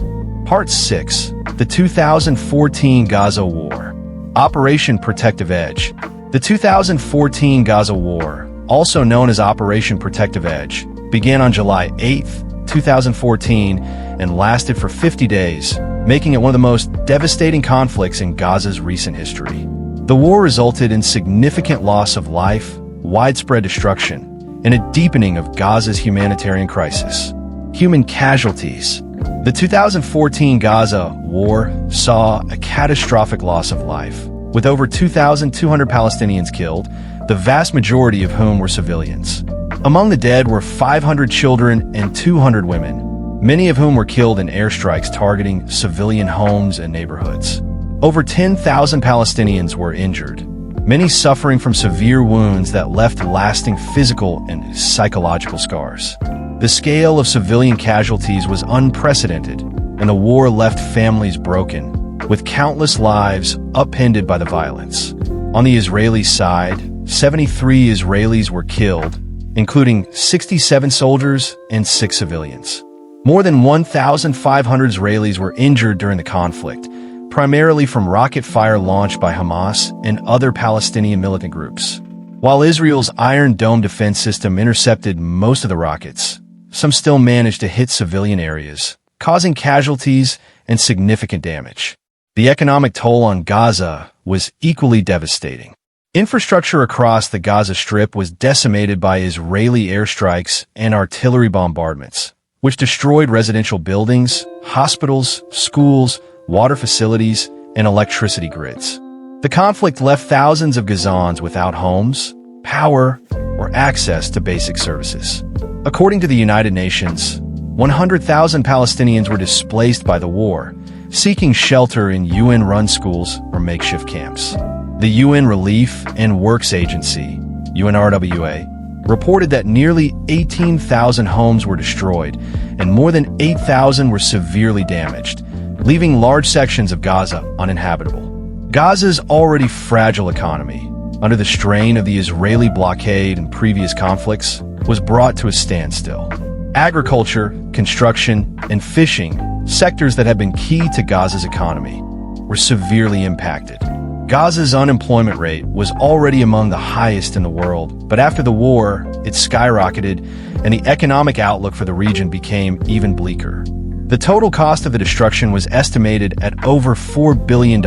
Part 6. The 2014 Gaza War. Operation Protective Edge. The 2014 Gaza War, also known as Operation Protective Edge, began on July 8, 2014, and lasted for 50 days, making it one of the most devastating conflicts in Gaza's recent history. The war resulted in significant loss of life, widespread destruction, and a deepening of Gaza's humanitarian crisis. Human casualties. The 2014 Gaza War saw a catastrophic loss of life, with over 2,200 Palestinians killed, the vast majority of whom were civilians. Among the dead were 500 children and 200 women, many of whom were killed in airstrikes targeting civilian homes and neighborhoods. Over 10,000 Palestinians were injured, many suffering from severe wounds that left lasting physical and psychological scars. The scale of civilian casualties was unprecedented, and the war left families broken, with countless lives upended by the violence. On the Israeli side, 73 Israelis were killed, including 67 soldiers and 6 civilians. More than 1,500 Israelis were injured during the conflict, primarily from rocket fire launched by Hamas and other Palestinian militant groups. While Israel's Iron Dome defense system intercepted most of the rockets, some still managed to hit civilian areas, causing casualties and significant damage. The economic toll on Gaza was equally devastating. Infrastructure across the Gaza Strip was decimated by Israeli airstrikes and artillery bombardments, which destroyed residential buildings, hospitals, schools, water facilities, and electricity grids. The conflict left thousands of Gazans without homes, power, or access to basic services. According to the United Nations, 100,000 Palestinians were displaced by the war, seeking shelter in UN-run schools or makeshift camps. The UN Relief and Works Agency, UNRWA, reported that nearly 18,000 homes were destroyed and more than 8,000 were severely damaged, leaving large sections of Gaza uninhabitable. Gaza's already fragile economy, under the strain of the Israeli blockade and previous conflicts, was brought to a standstill. Agriculture, construction, and fishing, sectors that had been key to Gaza's economy, were severely impacted. Gaza's unemployment rate was already among the highest in the world, but after the war, it skyrocketed, and the economic outlook for the region became even bleaker. The total cost of the destruction was estimated at over $4 billion,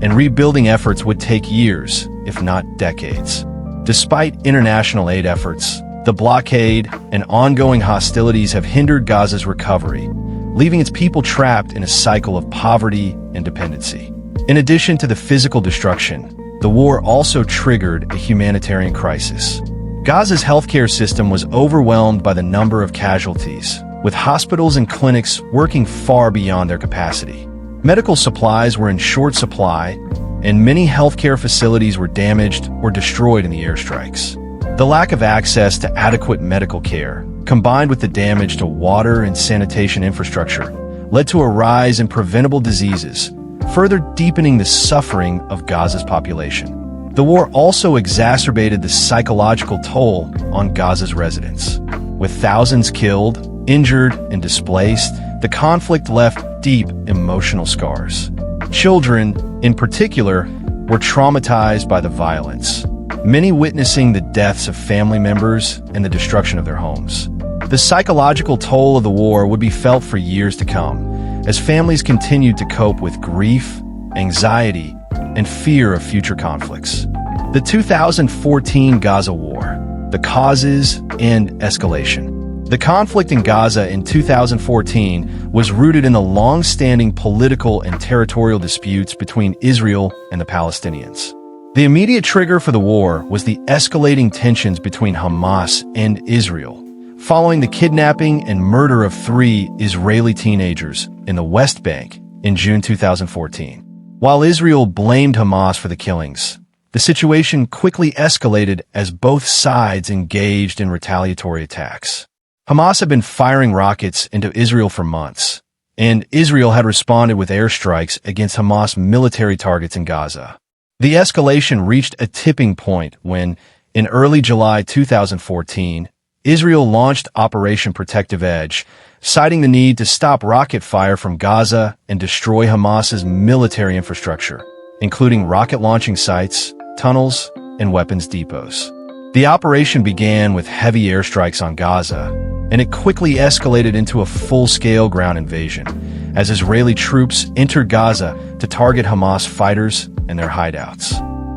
and rebuilding efforts would take years, if not decades. Despite international aid efforts, the blockade and ongoing hostilities have hindered Gaza's recovery, leaving its people trapped in a cycle of poverty and dependency. In addition to the physical destruction, the war also triggered a humanitarian crisis. Gaza's healthcare system was overwhelmed by the number of casualties, with hospitals and clinics working far beyond their capacity. Medical supplies were in short supply, and many healthcare facilities were damaged or destroyed in the airstrikes. The lack of access to adequate medical care, combined with the damage to water and sanitation infrastructure, led to a rise in preventable diseases, further deepening the suffering of Gaza's population. The war also exacerbated the psychological toll on Gaza's residents. With thousands killed, injured, and displaced, the conflict left deep emotional scars. Children, in particular, were traumatized by the violence, many witnessing the deaths of family members and the destruction of their homes. The psychological toll of the war would be felt for years to come, as families continued to cope with grief, anxiety, and fear of future conflicts. The 2014 Gaza War, the causes and escalation. The conflict in Gaza in 2014 was rooted in the long-standing political and territorial disputes between Israel and the Palestinians. The immediate trigger for the war was the escalating tensions between Hamas and Israel, following the kidnapping and murder of 3 Israeli teenagers in the West Bank in June 2014. While Israel blamed Hamas for the killings, the situation quickly escalated as both sides engaged in retaliatory attacks. Hamas had been firing rockets into Israel for months, and Israel had responded with airstrikes against Hamas military targets in Gaza. The escalation reached a tipping point when, in early July 2014, Israel launched Operation Protective Edge, citing the need to stop rocket fire from Gaza and destroy Hamas's military infrastructure. including rocket launching sites, tunnels, and weapons depots. The operation began with heavy airstrikes on Gaza, and it quickly escalated into a full-scale ground invasion, as Israeli troops entered Gaza to target Hamas fighters and their hideouts.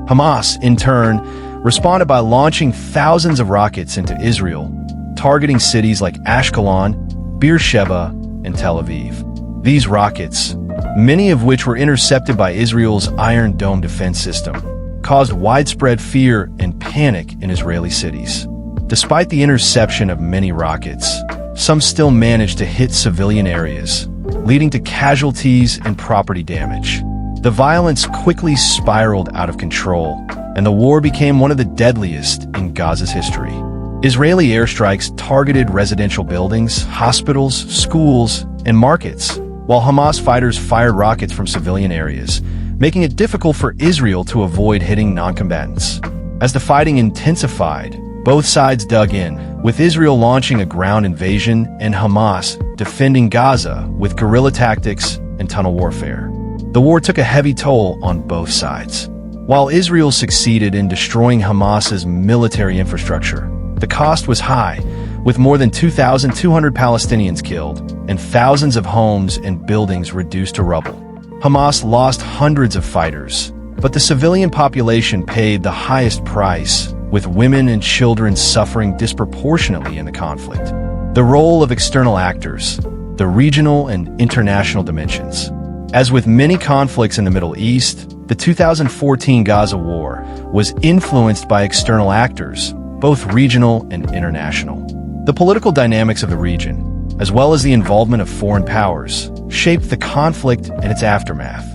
Hamas, in turn, responded by launching thousands of rockets into Israel, targeting cities like Ashkelon, Beersheba, and Tel Aviv. These rockets, many of which were intercepted by Israel's Iron Dome defense system, caused widespread fear and panic in Israeli cities. Despite the interception of many rockets, some still managed to hit civilian areas, leading to casualties and property damage. The violence quickly spiraled out of control, and the war became one of the deadliest in Gaza's history. Israeli airstrikes targeted residential buildings, hospitals, schools, and markets, while Hamas fighters fired rockets from civilian areas, making it difficult for Israel to avoid hitting non-combatants. As the fighting intensified, both sides dug in, with Israel launching a ground invasion and Hamas defending Gaza with guerrilla tactics and tunnel warfare. The war took a heavy toll on both sides. While Israel succeeded in destroying Hamas's military infrastructure, the cost was high, with more than 2,200 Palestinians killed and thousands of homes and buildings reduced to rubble. Hamas lost hundreds of fighters, but the civilian population paid the highest price, with women and children suffering disproportionately in the conflict. The role of external actors, the regional and international dimensions. As with many conflicts in the Middle East, the 2014 Gaza war was influenced by external actors, both regional and international. The political dynamics of the region, as well as the involvement of foreign powers, shaped the conflict and its aftermath.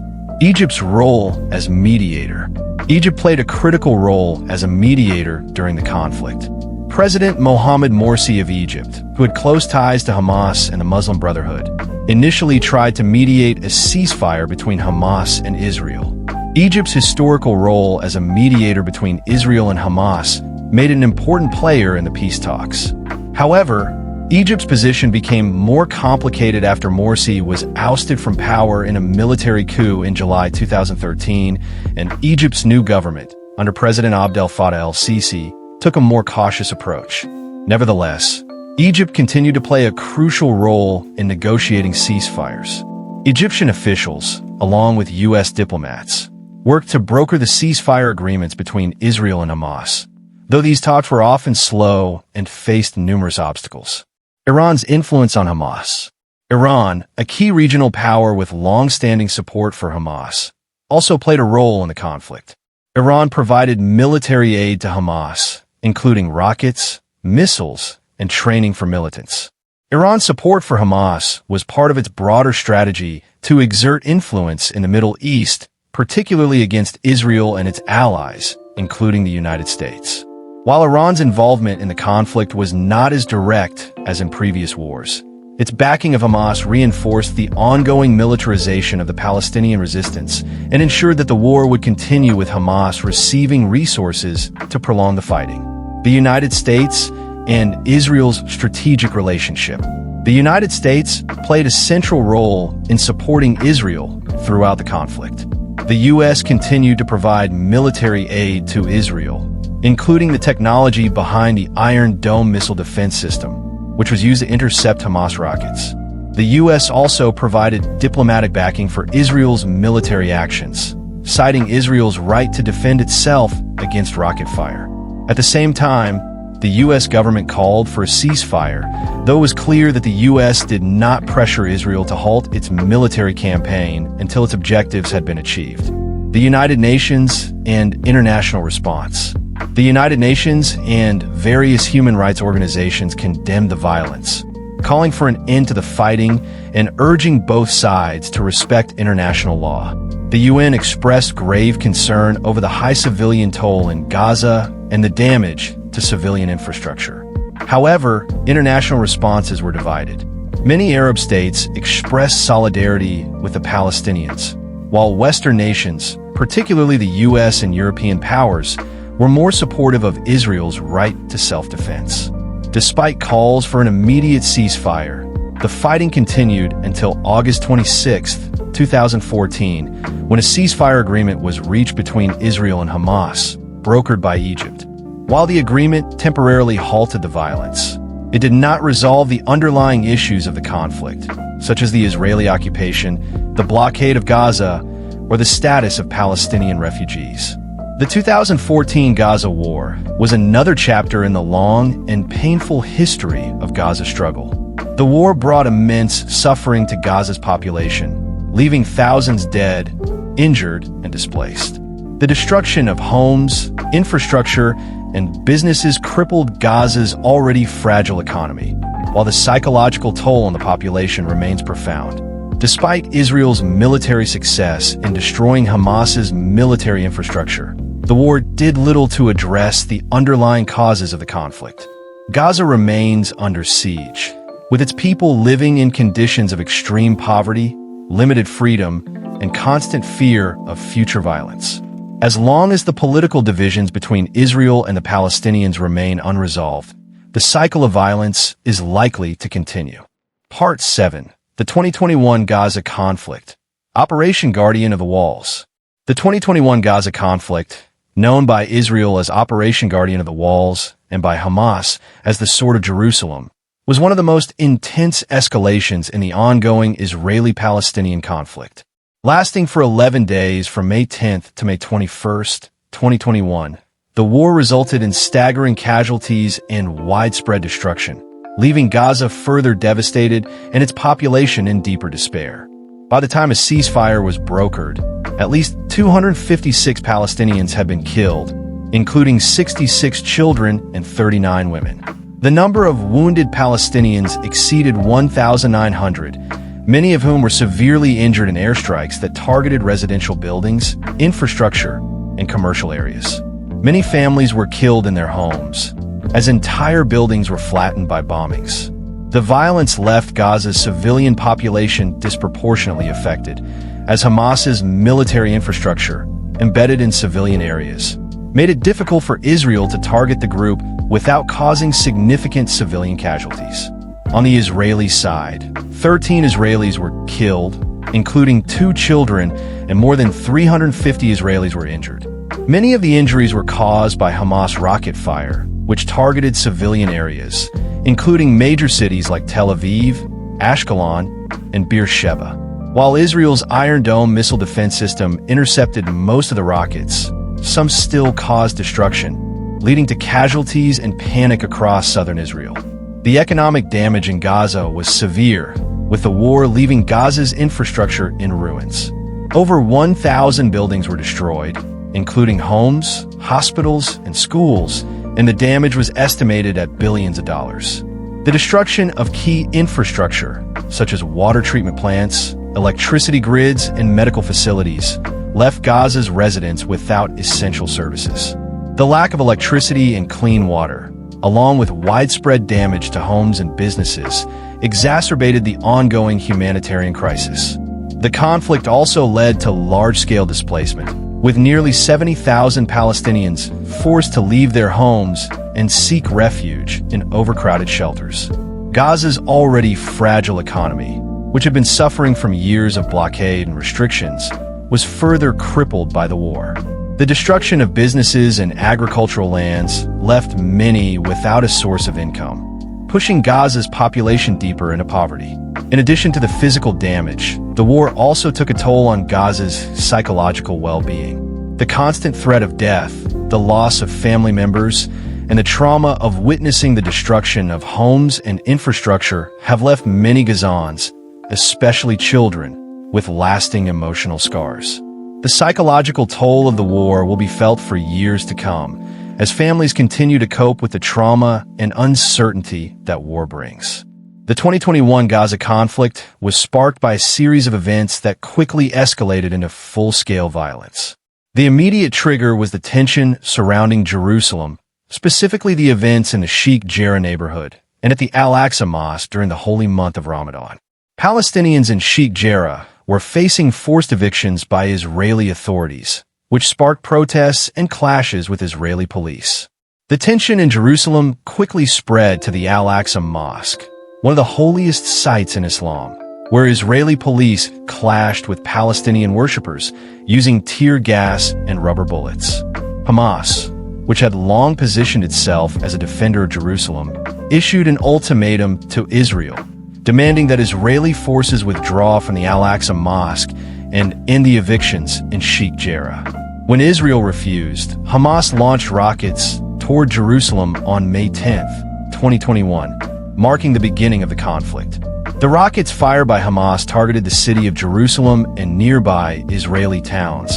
Egypt's role as mediator. Egypt played a critical role as a mediator during the conflict. President Mohamed Morsi of Egypt, who had close ties to Hamas and the Muslim Brotherhood, initially tried to mediate a ceasefire between Hamas and Israel. Egypt's historical role as a mediator between Israel and Hamas made it an important player in the peace talks. However, Egypt's position became more complicated after Morsi was ousted from power in a military coup in July 2013, and Egypt's new government, under President Abdel Fattah el-Sisi, took a more cautious approach. Nevertheless, Egypt continued to play a crucial role in negotiating ceasefires. Egyptian officials, along with U.S. diplomats, worked to broker the ceasefire agreements between Israel and Hamas, though these talks were often slow and faced numerous obstacles. Iran's influence on Hamas. Iran, a key regional power with long-standing support for Hamas, also played a role in the conflict. Iran provided military aid to Hamas, including rockets, missiles, and training for militants. Iran's support for Hamas was part of its broader strategy to exert influence in the Middle East, particularly against Israel and its allies, including the United States. While Iran's involvement in the conflict was not as direct as in previous wars, its backing of Hamas reinforced the ongoing militarization of the Palestinian resistance and ensured that the war would continue with Hamas receiving resources to prolong the fighting. The United States and Israel's strategic relationship. The United States played a central role in supporting Israel throughout the conflict. The U.S. continued to provide military aid to Israel, including the technology behind the Iron Dome missile defense system, which was used to intercept Hamas rockets. The U.S. also provided diplomatic backing for Israel's military actions, citing Israel's right to defend itself against rocket fire. At the same time, the U.S. government called for a ceasefire, though it was clear that the U.S. did not pressure Israel to halt its military campaign until its objectives had been achieved. The United Nations and international response. The United Nations and various human rights organizations condemned the violence, calling for an end to the fighting and urging both sides to respect international law. The UN expressed grave concern over the high civilian toll in Gaza and the damage to civilian infrastructure. However, international responses were divided. Many Arab states expressed solidarity with the Palestinians, while Western nations, particularly the US and European powers, were more supportive of Israel's right to self-defense. Despite calls for an immediate ceasefire, the fighting continued until August 26th, 2014, when a ceasefire agreement was reached between Israel and Hamas, brokered by Egypt. While the agreement temporarily halted the violence, it did not resolve the underlying issues of the conflict, such as the Israeli occupation, the blockade of Gaza, or the status of Palestinian refugees. The 2014 Gaza War was another chapter in the long and painful history of Gaza's struggle. The war brought immense suffering to Gaza's population, leaving thousands dead, injured, and displaced. The destruction of homes, infrastructure, and businesses crippled Gaza's already fragile economy, while the psychological toll on the population remains profound. Despite Israel's military success in destroying Hamas's military infrastructure, the war did little to address the underlying causes of the conflict. Gaza remains under siege, with its people living in conditions of extreme poverty, limited freedom, and constant fear of future violence. As long as the political divisions between Israel and the Palestinians remain unresolved, the cycle of violence is likely to continue. Part 7. The 2021 Gaza Conflict. Operation Guardian of the Walls. The 2021 Gaza conflict, known by Israel as Operation Guardian of the Walls and by Hamas as the Sword of Jerusalem, was one of the most intense escalations in the ongoing Israeli-Palestinian conflict. Lasting for 11 days from May 10th to May 21st, 2021, the war resulted in staggering casualties and widespread destruction, leaving Gaza further devastated and its population in deeper despair. By the time a ceasefire was brokered, at least 256 Palestinians had been killed, including 66 children and 39 women. The number of wounded Palestinians exceeded 1,900, many of whom were severely injured in airstrikes that targeted residential buildings, infrastructure, and commercial areas. Many families were killed in their homes, as entire buildings were flattened by bombings. The violence left Gaza's civilian population disproportionately affected, as Hamas's military infrastructure, embedded in civilian areas, made it difficult for Israel to target the group without causing significant civilian casualties. On the Israeli side, 13 Israelis were killed, including 2 children, and more than 350 Israelis were injured. Many of the injuries were caused by Hamas rocket fire, which targeted civilian areas, including major cities like Tel Aviv, Ashkelon, and Beersheba. While Israel's Iron Dome missile defense system intercepted most of the rockets, some still caused destruction, leading to casualties and panic across southern Israel. The economic damage in Gaza was severe, with the war leaving Gaza's infrastructure in ruins. Over 1,000 buildings were destroyed, including homes, hospitals, and schools, and the damage was estimated at billions of dollars. The destruction of key infrastructure, such as water treatment plants, electricity grids, and medical facilities, left Gaza's residents without essential services. The lack of electricity and clean water, along with widespread damage to homes and businesses, exacerbated the ongoing humanitarian crisis. The conflict also led to large-scale displacement, with nearly 70,000 Palestinians forced to leave their homes and seek refuge in overcrowded shelters. Gaza's already fragile economy, which had been suffering from years of blockade and restrictions, was further crippled by the war. The destruction of businesses and agricultural lands left many without a source of income, pushing Gaza's population deeper into poverty. In addition to the physical damage, the war also took a toll on Gaza's psychological well-being. The constant threat of death, the loss of family members, and the trauma of witnessing the destruction of homes and infrastructure have left many Gazans, especially children, with lasting emotional scars. The psychological toll of the war will be felt for years to come, as families continue to cope with the trauma and uncertainty that war brings. The 2021 Gaza conflict was sparked by a series of events that quickly escalated into full-scale violence. The immediate trigger was the tension surrounding Jerusalem, specifically the events in the Sheikh Jarrah neighborhood and at the Al-Aqsa Mosque during the holy month of Ramadan. Palestinians in Sheikh Jarrah were facing forced evictions by Israeli authorities, which sparked protests and clashes with Israeli police. The tension in Jerusalem quickly spread to the Al-Aqsa Mosque, one of the holiest sites in Islam, where Israeli police clashed with Palestinian worshippers using tear gas and rubber bullets. Hamas, which had long positioned itself as a defender of Jerusalem, issued an ultimatum to Israel, demanding that Israeli forces withdraw from the Al-Aqsa Mosque and end the evictions in Sheikh Jarrah. When Israel refused, Hamas launched rockets toward Jerusalem on May 10, 2021, marking the beginning of the conflict. The rockets fired by Hamas targeted the city of Jerusalem and nearby Israeli towns,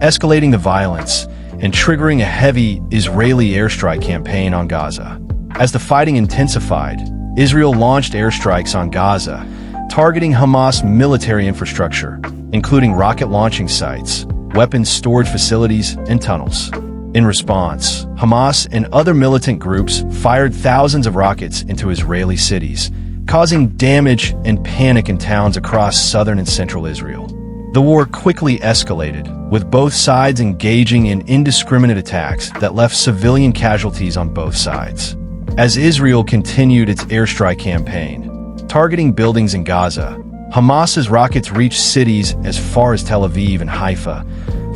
escalating the violence and triggering a heavy Israeli airstrike campaign on Gaza. As the fighting intensified, Israel launched airstrikes on Gaza, targeting Hamas military infrastructure, including rocket launching sites, weapons storage facilities, and tunnels. In response, Hamas and other militant groups fired thousands of rockets into Israeli cities, causing damage and panic in towns across southern and central Israel. The war quickly escalated, with both sides engaging in indiscriminate attacks that left civilian casualties on both sides. As Israel continued its airstrike campaign, targeting buildings in Gaza, Hamas's rockets reached cities as far as Tel Aviv and Haifa,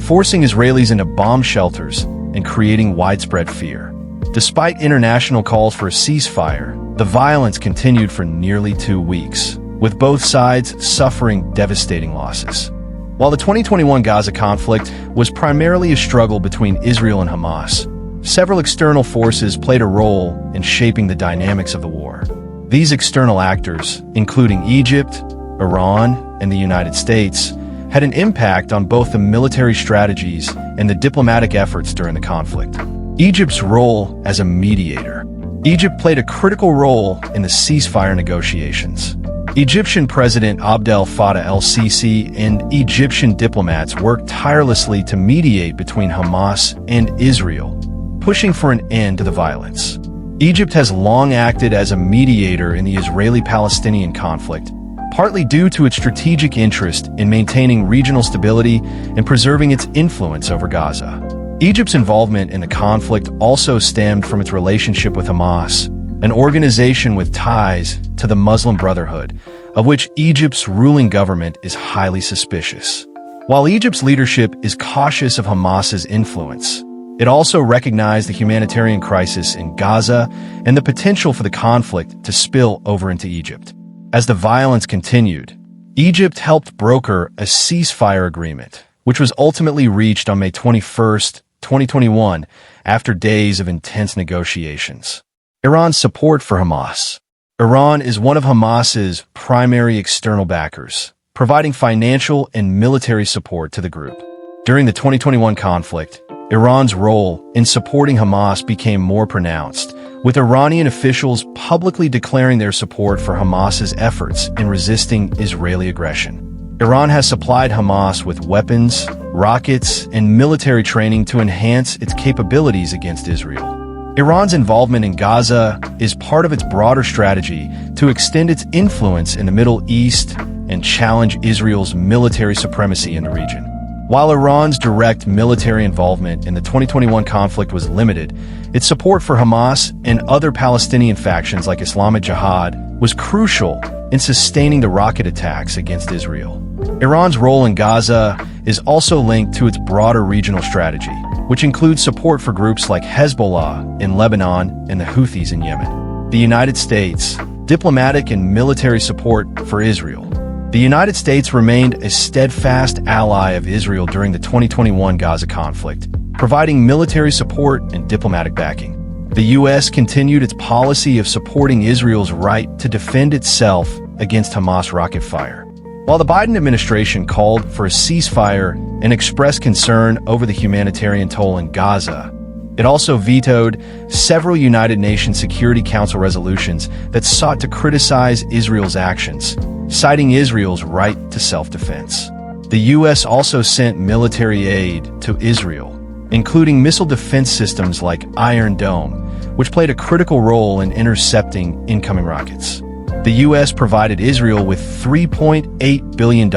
forcing Israelis into bomb shelters and creating widespread fear. Despite international calls for a ceasefire, the violence continued for nearly 2 weeks, with both sides suffering devastating losses. While the 2021 Gaza conflict was primarily a struggle between Israel and Hamas, several external forces played a role in shaping the dynamics of the war. These external actors, including Egypt, Iran, and the United States, had an impact on both the military strategies and the diplomatic efforts during the conflict. Egypt's role as a mediator. Egypt played a critical role in the ceasefire negotiations. Egyptian President Abdel Fattah el-Sisi and Egyptian diplomats worked tirelessly to mediate between Hamas and Israel, pushing for an end to the violence. Egypt has long acted as a mediator in the Israeli-Palestinian conflict, partly due to its strategic interest in maintaining regional stability and preserving its influence over Gaza. Egypt's involvement in the conflict also stemmed from its relationship with Hamas, an organization with ties to the Muslim Brotherhood, of which Egypt's ruling government is highly suspicious. While Egypt's leadership is cautious of Hamas's influence, it also recognized the humanitarian crisis in Gaza and the potential for the conflict to spill over into Egypt. As the violence continued, Egypt helped broker a ceasefire agreement, which was ultimately reached on May 21, 2021, after days of intense negotiations. Iran's support for Hamas. Iran is one of Hamas's primary external backers, providing financial and military support to the group. During the 2021 conflict, Iran's role in supporting Hamas became more pronounced, with Iranian officials publicly declaring their support for Hamas's efforts in resisting Israeli aggression. Iran has supplied Hamas with weapons, rockets, and military training to enhance its capabilities against Israel. Iran's involvement in Gaza is part of its broader strategy to extend its influence in the Middle East and challenge Israel's military supremacy in the region. While Iran's direct military involvement in the 2021 conflict was limited, its support for Hamas and other Palestinian factions like Islamic Jihad was crucial in sustaining the rocket attacks against Israel. Iran's role in Gaza is also linked to its broader regional strategy, which includes support for groups like Hezbollah in Lebanon and the Houthis in Yemen. The United States, diplomatic and military support for Israel. The United States remained a steadfast ally of Israel during the 2021 Gaza conflict, providing military support and diplomatic backing. The U.S. continued its policy of supporting Israel's right to defend itself against Hamas rocket fire. While the Biden administration called for a ceasefire and expressed concern over the humanitarian toll in Gaza, it also vetoed several United Nations Security Council resolutions that sought to criticize Israel's actions, citing Israel's right to self-defense. The U.S. also sent military aid to Israel, including missile defense systems like Iron Dome, which played a critical role in intercepting incoming rockets. The U.S. provided Israel with $3.8 billion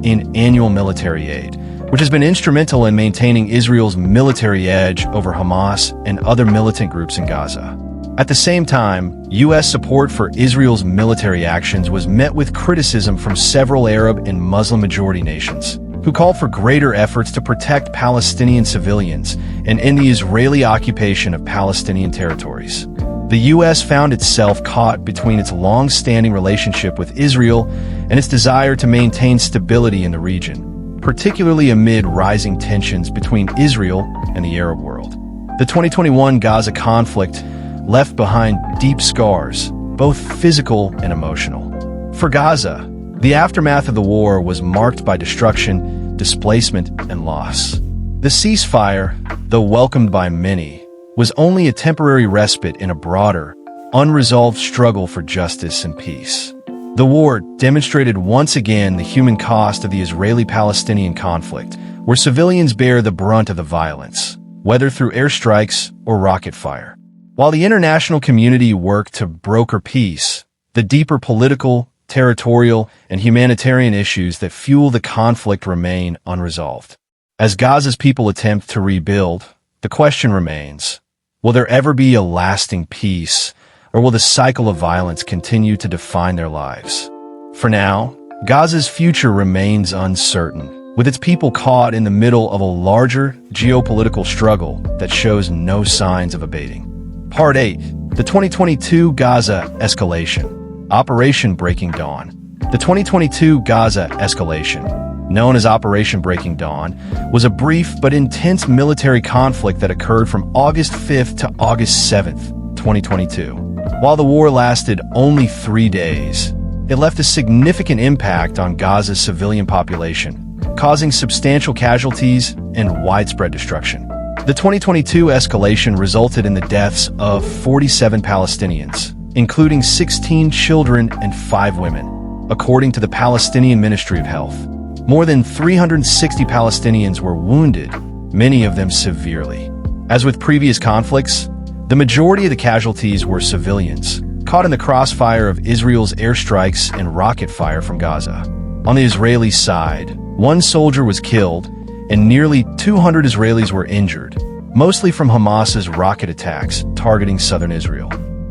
in annual military aid, which has been instrumental in maintaining Israel's military edge over Hamas and other militant groups in Gaza. At the same time, U.S. support for Israel's military actions was met with criticism from several Arab and Muslim-majority nations, who called for greater efforts to protect Palestinian civilians and end the Israeli occupation of Palestinian territories. The U.S. found itself caught between its long-standing relationship with Israel and its desire to maintain stability in the region, particularly amid rising tensions between Israel and the Arab world. The 2021 Gaza conflict left behind deep scars, both physical and emotional. For Gaza, the aftermath of the war was marked by destruction, displacement, and loss. The ceasefire, though welcomed by many, was only a temporary respite in a broader, unresolved struggle for justice and peace. The war demonstrated once again the human cost of the Israeli-Palestinian conflict, where civilians bear the brunt of the violence, whether through airstrikes or rocket fire. While the international community worked to broker peace, the deeper political, territorial, and humanitarian issues that fuel the conflict remain unresolved. As Gaza's people attempt to rebuild, the question remains, will there ever be a lasting peace, or will the cycle of violence continue to define their lives? For now, Gaza's future remains uncertain, with its people caught in the middle of a larger geopolitical struggle that shows no signs of abating. Part 8. The 2022 Gaza Escalation. Operation Breaking Dawn. The 2022 Gaza escalation, known as Operation Breaking Dawn, was a brief but intense military conflict that occurred from August 5th to August 7th, 2022. While the war lasted only 3 days, it left a significant impact on Gaza's civilian population, causing substantial casualties and widespread destruction. The 2022 escalation resulted in the deaths of 47 Palestinians, including 16 children and 5 women, according to the Palestinian Ministry of Health. More than 360 Palestinians were wounded, many of them severely. As with previous conflicts, the majority of the casualties were civilians, caught in the crossfire of Israel's airstrikes and rocket fire from Gaza. On the Israeli side, 1 soldier was killed, and nearly 200 Israelis were injured, mostly from Hamas's rocket attacks targeting southern Israel.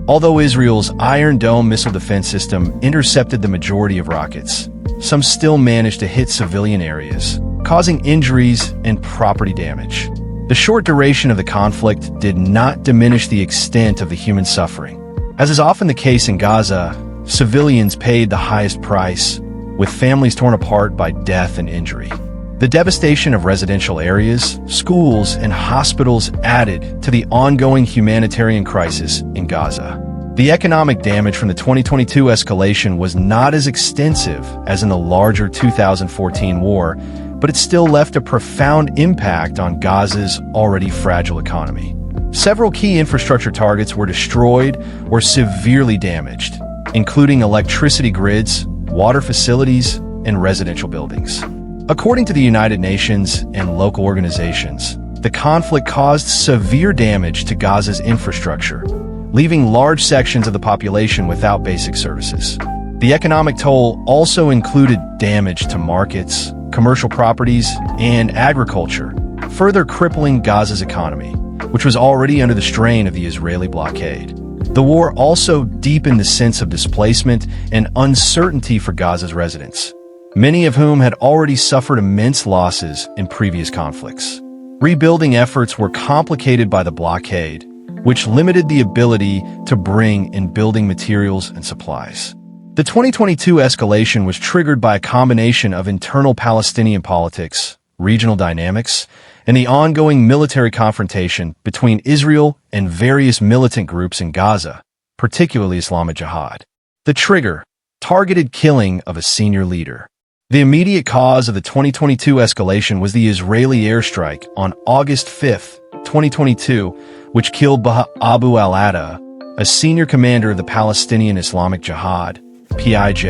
Although Israel's Iron Dome missile defense system intercepted the majority of rockets, some still managed to hit civilian areas, causing injuries and property damage. The short duration of the conflict did not diminish the extent of the human suffering. As is often the case in Gaza, civilians paid the highest price, with families torn apart by death and injury. The devastation of residential areas, schools, and hospitals added to the ongoing humanitarian crisis in Gaza. The economic damage from the 2022 escalation was not as extensive as in the larger 2014 war, but it still left a profound impact on Gaza's already fragile economy. Several key infrastructure targets were destroyed or severely damaged, including electricity grids, water facilities, and residential buildings. According to the United Nations and local organizations, the conflict caused severe damage to Gaza's infrastructure, leaving large sections of the population without basic services. The economic toll also included damage to markets, commercial properties, and agriculture, further crippling Gaza's economy, which was already under the strain of the Israeli blockade. The war also deepened the sense of displacement and uncertainty for Gaza's residents, many of whom had already suffered immense losses in previous conflicts. Rebuilding efforts were complicated by the blockade, which limited the ability to bring in building materials and supplies. The 2022 escalation was triggered by a combination of internal Palestinian politics, regional dynamics, and the ongoing military confrontation between Israel and various militant groups in Gaza, particularly Islamic Jihad. The trigger: targeted killing of a senior leader. The immediate cause of the 2022 escalation was the Israeli airstrike on August 5, 2022, which killed Baha Abu al-Adha, a senior commander of the Palestinian Islamic Jihad, PIJ.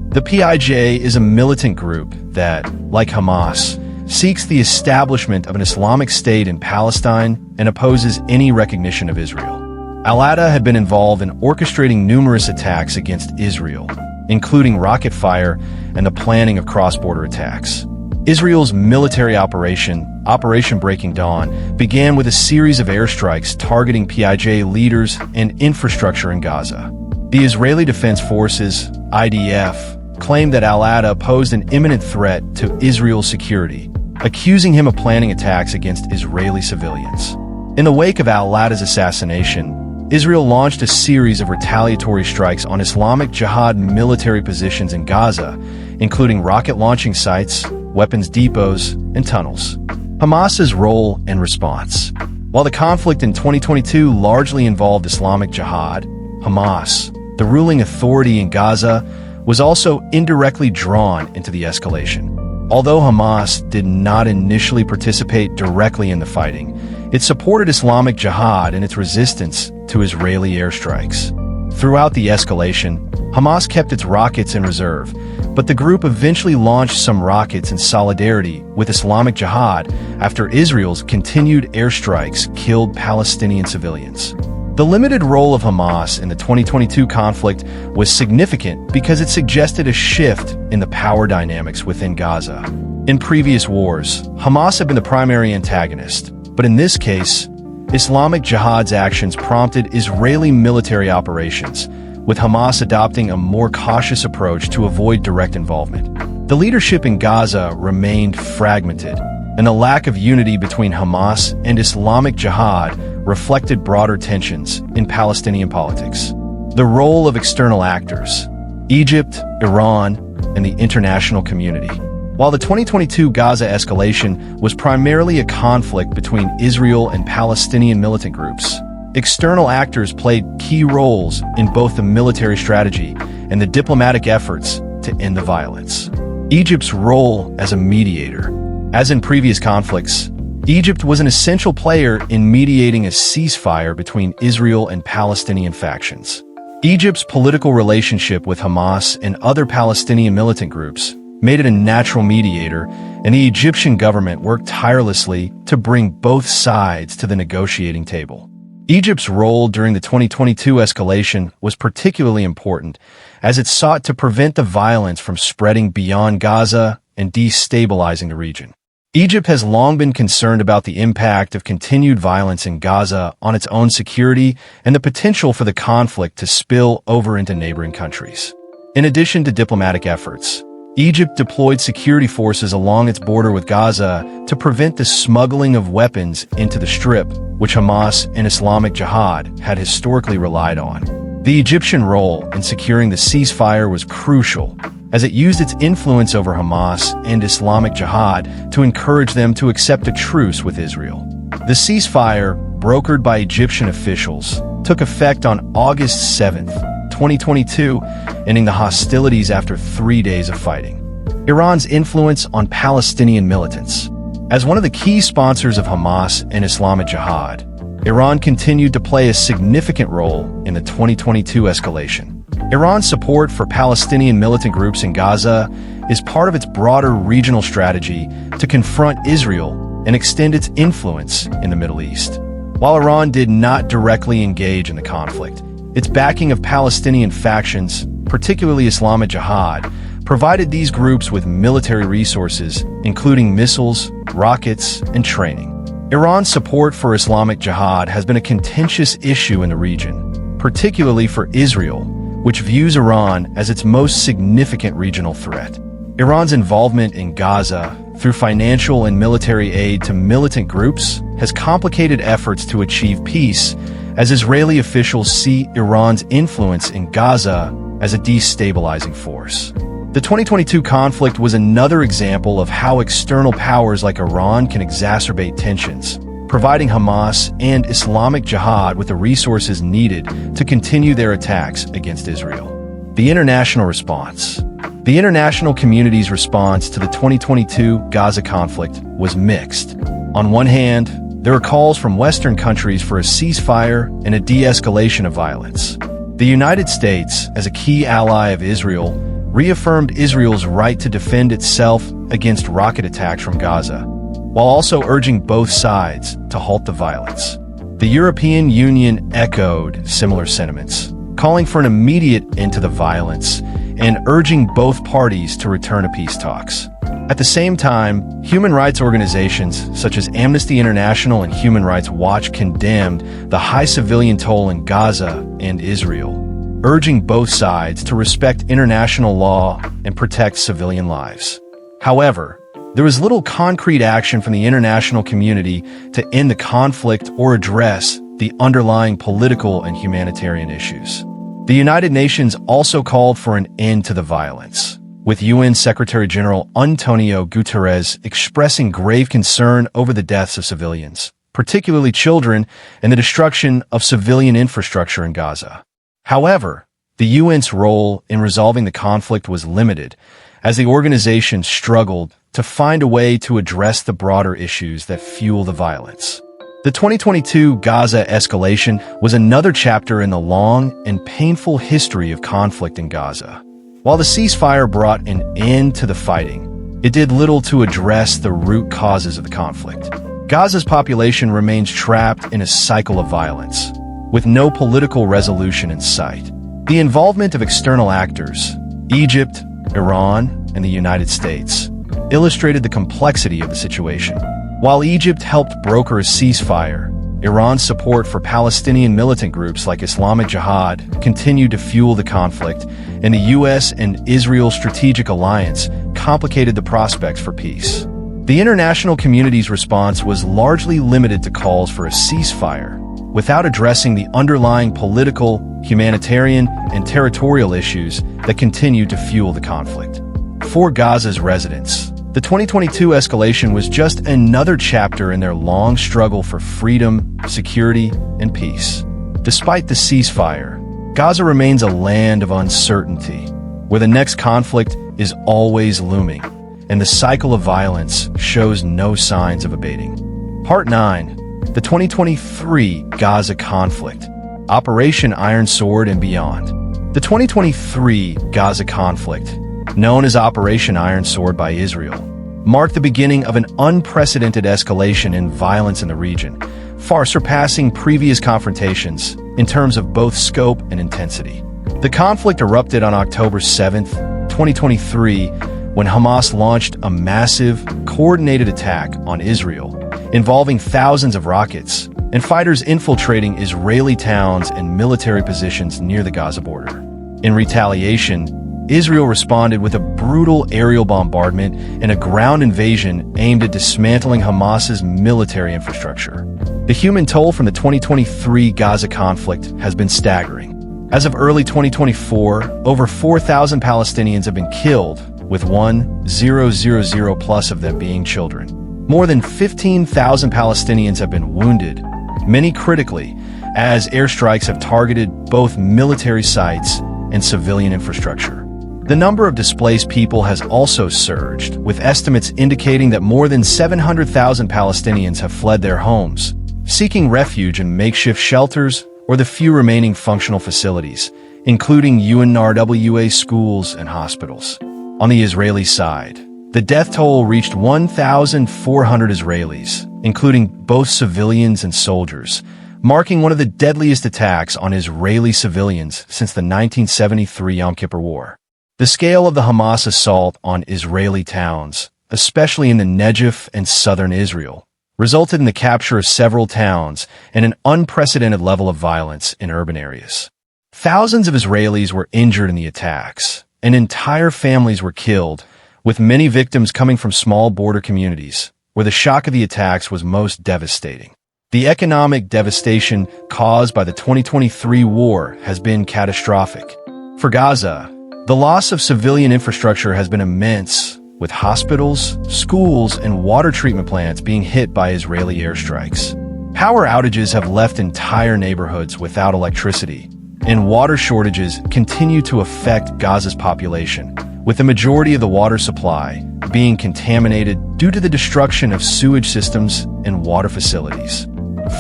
The PIJ is a militant group that, like Hamas, seeks the establishment of an Islamic state in Palestine and opposes any recognition of Israel. Al-Adha had been involved in orchestrating numerous attacks against Israel, including rocket fire and the planning of cross-border attacks. Israel's military operation, Operation Breaking Dawn began with a series of airstrikes targeting PIJ leaders and infrastructure in Gaza. The Israeli Defense Forces, IDF, claimed that al-Adha posed an imminent threat to Israel's security, accusing him of planning attacks against Israeli civilians. In the wake of al-Adha's assassination, Israel launched a series of retaliatory strikes on Islamic Jihad military positions in Gaza, including rocket launching sites, weapons depots, and tunnels. Hamas's role and response. While the conflict in 2022 largely involved Islamic Jihad, Hamas, the ruling authority in Gaza, was also indirectly drawn into the escalation. Although Hamas did not initially participate directly in the fighting, it supported Islamic Jihad in its resistance to Israeli airstrikes. Throughout the escalation, Hamas kept its rockets in reserve, but the group eventually launched some rockets in solidarity with Islamic Jihad after Israel's continued airstrikes killed Palestinian civilians. The limited role of Hamas in the 2022 conflict was significant because it suggested a shift in the power dynamics within Gaza. In previous wars, Hamas had been the primary antagonist, but in this case, Islamic Jihad's actions prompted Israeli military operations, with Hamas adopting a more cautious approach to avoid direct involvement. The leadership in Gaza remained fragmented, and the lack of unity between Hamas and Islamic Jihad reflected broader tensions in Palestinian politics. The role of external actors, Egypt, Iran, and the international community. While the 2022 Gaza escalation was primarily a conflict between Israel and Palestinian militant groups, external actors played key roles in both the military strategy and the diplomatic efforts to end the violence. Egypt's role as a mediator. As in previous conflicts, Egypt was an essential player in mediating a ceasefire between Israel and Palestinian factions. Egypt's political relationship with Hamas and other Palestinian militant groups made it a natural mediator, and the Egyptian government worked tirelessly to bring both sides to the negotiating table. Egypt's role during the 2022 escalation was particularly important, as it sought to prevent the violence from spreading beyond Gaza and destabilizing the region. Egypt has long been concerned about the impact of continued violence in Gaza on its own security and the potential for the conflict to spill over into neighboring countries. In addition to diplomatic efforts, Egypt deployed security forces along its border with Gaza to prevent the smuggling of weapons into the Strip, which Hamas and Islamic Jihad had historically relied on. The Egyptian role in securing the ceasefire was crucial, as it used its influence over Hamas and Islamic Jihad to encourage them to accept a truce with Israel. The ceasefire, brokered by Egyptian officials, took effect on August 7, 2022, ending the hostilities after 3 days of fighting. Iran's influence on Palestinian militants. As one of the key sponsors of Hamas and Islamic Jihad, Iran continued to play a significant role in the 2022 escalation. Iran's support for Palestinian militant groups in Gaza is part of its broader regional strategy to confront Israel and extend its influence in the Middle East. While Iran did not directly engage in the conflict, its backing of Palestinian factions, particularly Islamic Jihad, provided these groups with military resources, including missiles, rockets, and training. Iran's support for Islamic Jihad has been a contentious issue in the region, particularly for Israel, which views Iran as its most significant regional threat. Iran's involvement in Gaza, through financial and military aid to militant groups, has complicated efforts to achieve peace, as Israeli officials see Iran's influence in Gaza as a destabilizing force. The 2022 conflict was another example of how external powers like Iran can exacerbate tensions, providing Hamas and Islamic Jihad with the resources needed to continue their attacks against Israel. The international response. The international community's response to the 2022 Gaza conflict was mixed. On one hand, there are calls from Western countries for a ceasefire and a de-escalation of violence. The United States, as a key ally of Israel, reaffirmed Israel's right to defend itself against rocket attacks from Gaza, while also urging both sides to halt the violence. The European Union echoed similar sentiments, calling for an immediate end to the violence and urging both parties to return to peace talks. At the same time, human rights organizations such as Amnesty International and Human Rights Watch condemned the high civilian toll in Gaza and Israel, urging both sides to respect international law and protect civilian lives. However, there was little concrete action from the international community to end the conflict or address the underlying political and humanitarian issues. The United Nations also called for an end to the violence, with UN Secretary General Antonio Guterres expressing grave concern over the deaths of civilians, particularly children, and the destruction of civilian infrastructure in Gaza. However, the UN's role in resolving the conflict was limited, as the organization struggled to find a way to address the broader issues that fuel the violence. The 2022 Gaza escalation was another chapter in the long and painful history of conflict in Gaza. While the ceasefire brought an end to the fighting, it did little to address the root causes of the conflict. Gaza's population remains trapped in a cycle of violence, with no political resolution in sight. The involvement of external actors, Egypt, Iran, and the United States, illustrated the complexity of the situation. While Egypt helped broker a ceasefire, Iran's support for Palestinian militant groups like Islamic Jihad continued to fuel the conflict, and the U.S. and Israel strategic alliance complicated the prospects for peace. The international community's response was largely limited to calls for a ceasefire, without addressing the underlying political, humanitarian, and territorial issues that continued to fuel the conflict. For Gaza's residents, the 2022 escalation was just another chapter in their long struggle for freedom, security, and peace. Despite the ceasefire, Gaza remains a land of uncertainty, where the next conflict is always looming, and the cycle of violence shows no signs of abating. Part 9. The 2023 Gaza conflict, Operation Iron Sword and beyond. The 2023 Gaza conflict, known as Operation Iron Sword by Israel, marked the beginning of an unprecedented escalation in violence in the region, far surpassing previous confrontations in terms of both scope and intensity. The conflict erupted on October 7, 2023, when Hamas launched a massive, coordinated attack on Israel, involving thousands of rockets and fighters infiltrating Israeli towns and military positions near the Gaza border. In retaliation, Israel responded with a brutal aerial bombardment and a ground invasion aimed at dismantling Hamas's military infrastructure. The human toll from the 2023 Gaza conflict has been staggering. As of early 2024, over 4,000 Palestinians have been killed, with 1,000 plus of them being children. More than 15,000 Palestinians have been wounded, many critically, as airstrikes have targeted both military sites and civilian infrastructure. The number of displaced people has also surged, with estimates indicating that more than 700,000 Palestinians have fled their homes, seeking refuge in makeshift shelters or the few remaining functional facilities, including UNRWA schools and hospitals. On the Israeli side, the death toll reached 1,400 Israelis, including both civilians and soldiers, marking one of the deadliest attacks on Israeli civilians since the 1973 Yom Kippur War. The scale of the Hamas assault on Israeli towns, especially in the Negev and southern Israel, resulted in the capture of several towns and an unprecedented level of violence in urban areas. Thousands of Israelis were injured in the attacks, and entire families were killed, with many victims coming from small border communities, where the shock of the attacks was most devastating. The economic devastation caused by the 2023 war has been catastrophic. For Gaza, the loss of civilian infrastructure has been immense, with hospitals, schools, and water treatment plants being hit by Israeli airstrikes. Power outages have left entire neighborhoods without electricity, and water shortages continue to affect Gaza's population, with the majority of the water supply being contaminated due to the destruction of sewage systems and water facilities.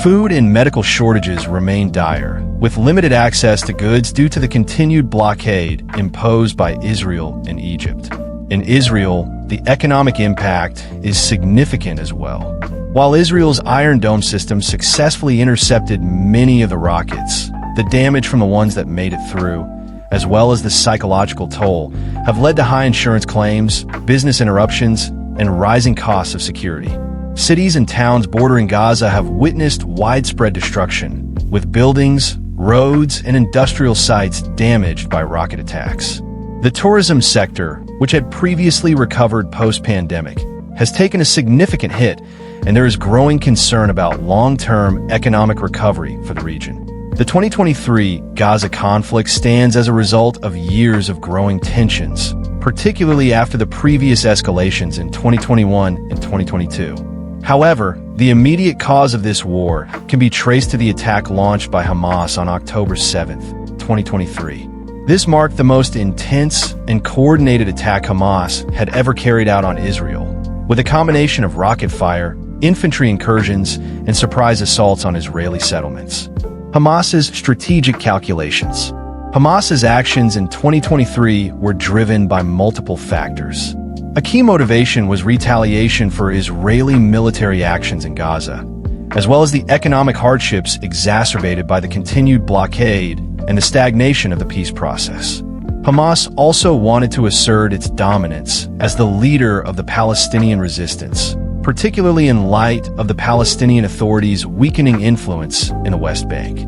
Food and medical shortages remain dire, with limited access to goods due to the continued blockade imposed by Israel and Egypt. In Israel, the economic impact is significant as well. While Israel's Iron Dome system successfully intercepted many of the rockets, the damage from the ones that made it through as well as the psychological toll, have led to high insurance claims, business interruptions, and rising costs of security. Cities and towns bordering Gaza have witnessed widespread destruction, with buildings, roads, and industrial sites damaged by rocket attacks. The tourism sector, which had previously recovered post-pandemic, has taken a significant hit, and there is growing concern about long-term economic recovery for the region. The 2023 Gaza conflict stands as a result of years of growing tensions, particularly after the previous escalations in 2021 and 2022. However, the immediate cause of this war can be traced to the attack launched by Hamas on October 7, 2023. This marked the most intense and coordinated attack Hamas had ever carried out on Israel, with a combination of rocket fire, infantry incursions, and surprise assaults on Israeli settlements. Hamas's strategic calculations. Hamas's actions in 2023 were driven by multiple factors. A key motivation was retaliation for Israeli military actions in Gaza, as well as the economic hardships exacerbated by the continued blockade and the stagnation of the peace process. Hamas also wanted to assert its dominance as the leader of the Palestinian resistance, particularly in light of the Palestinian Authority's weakening influence in the West Bank.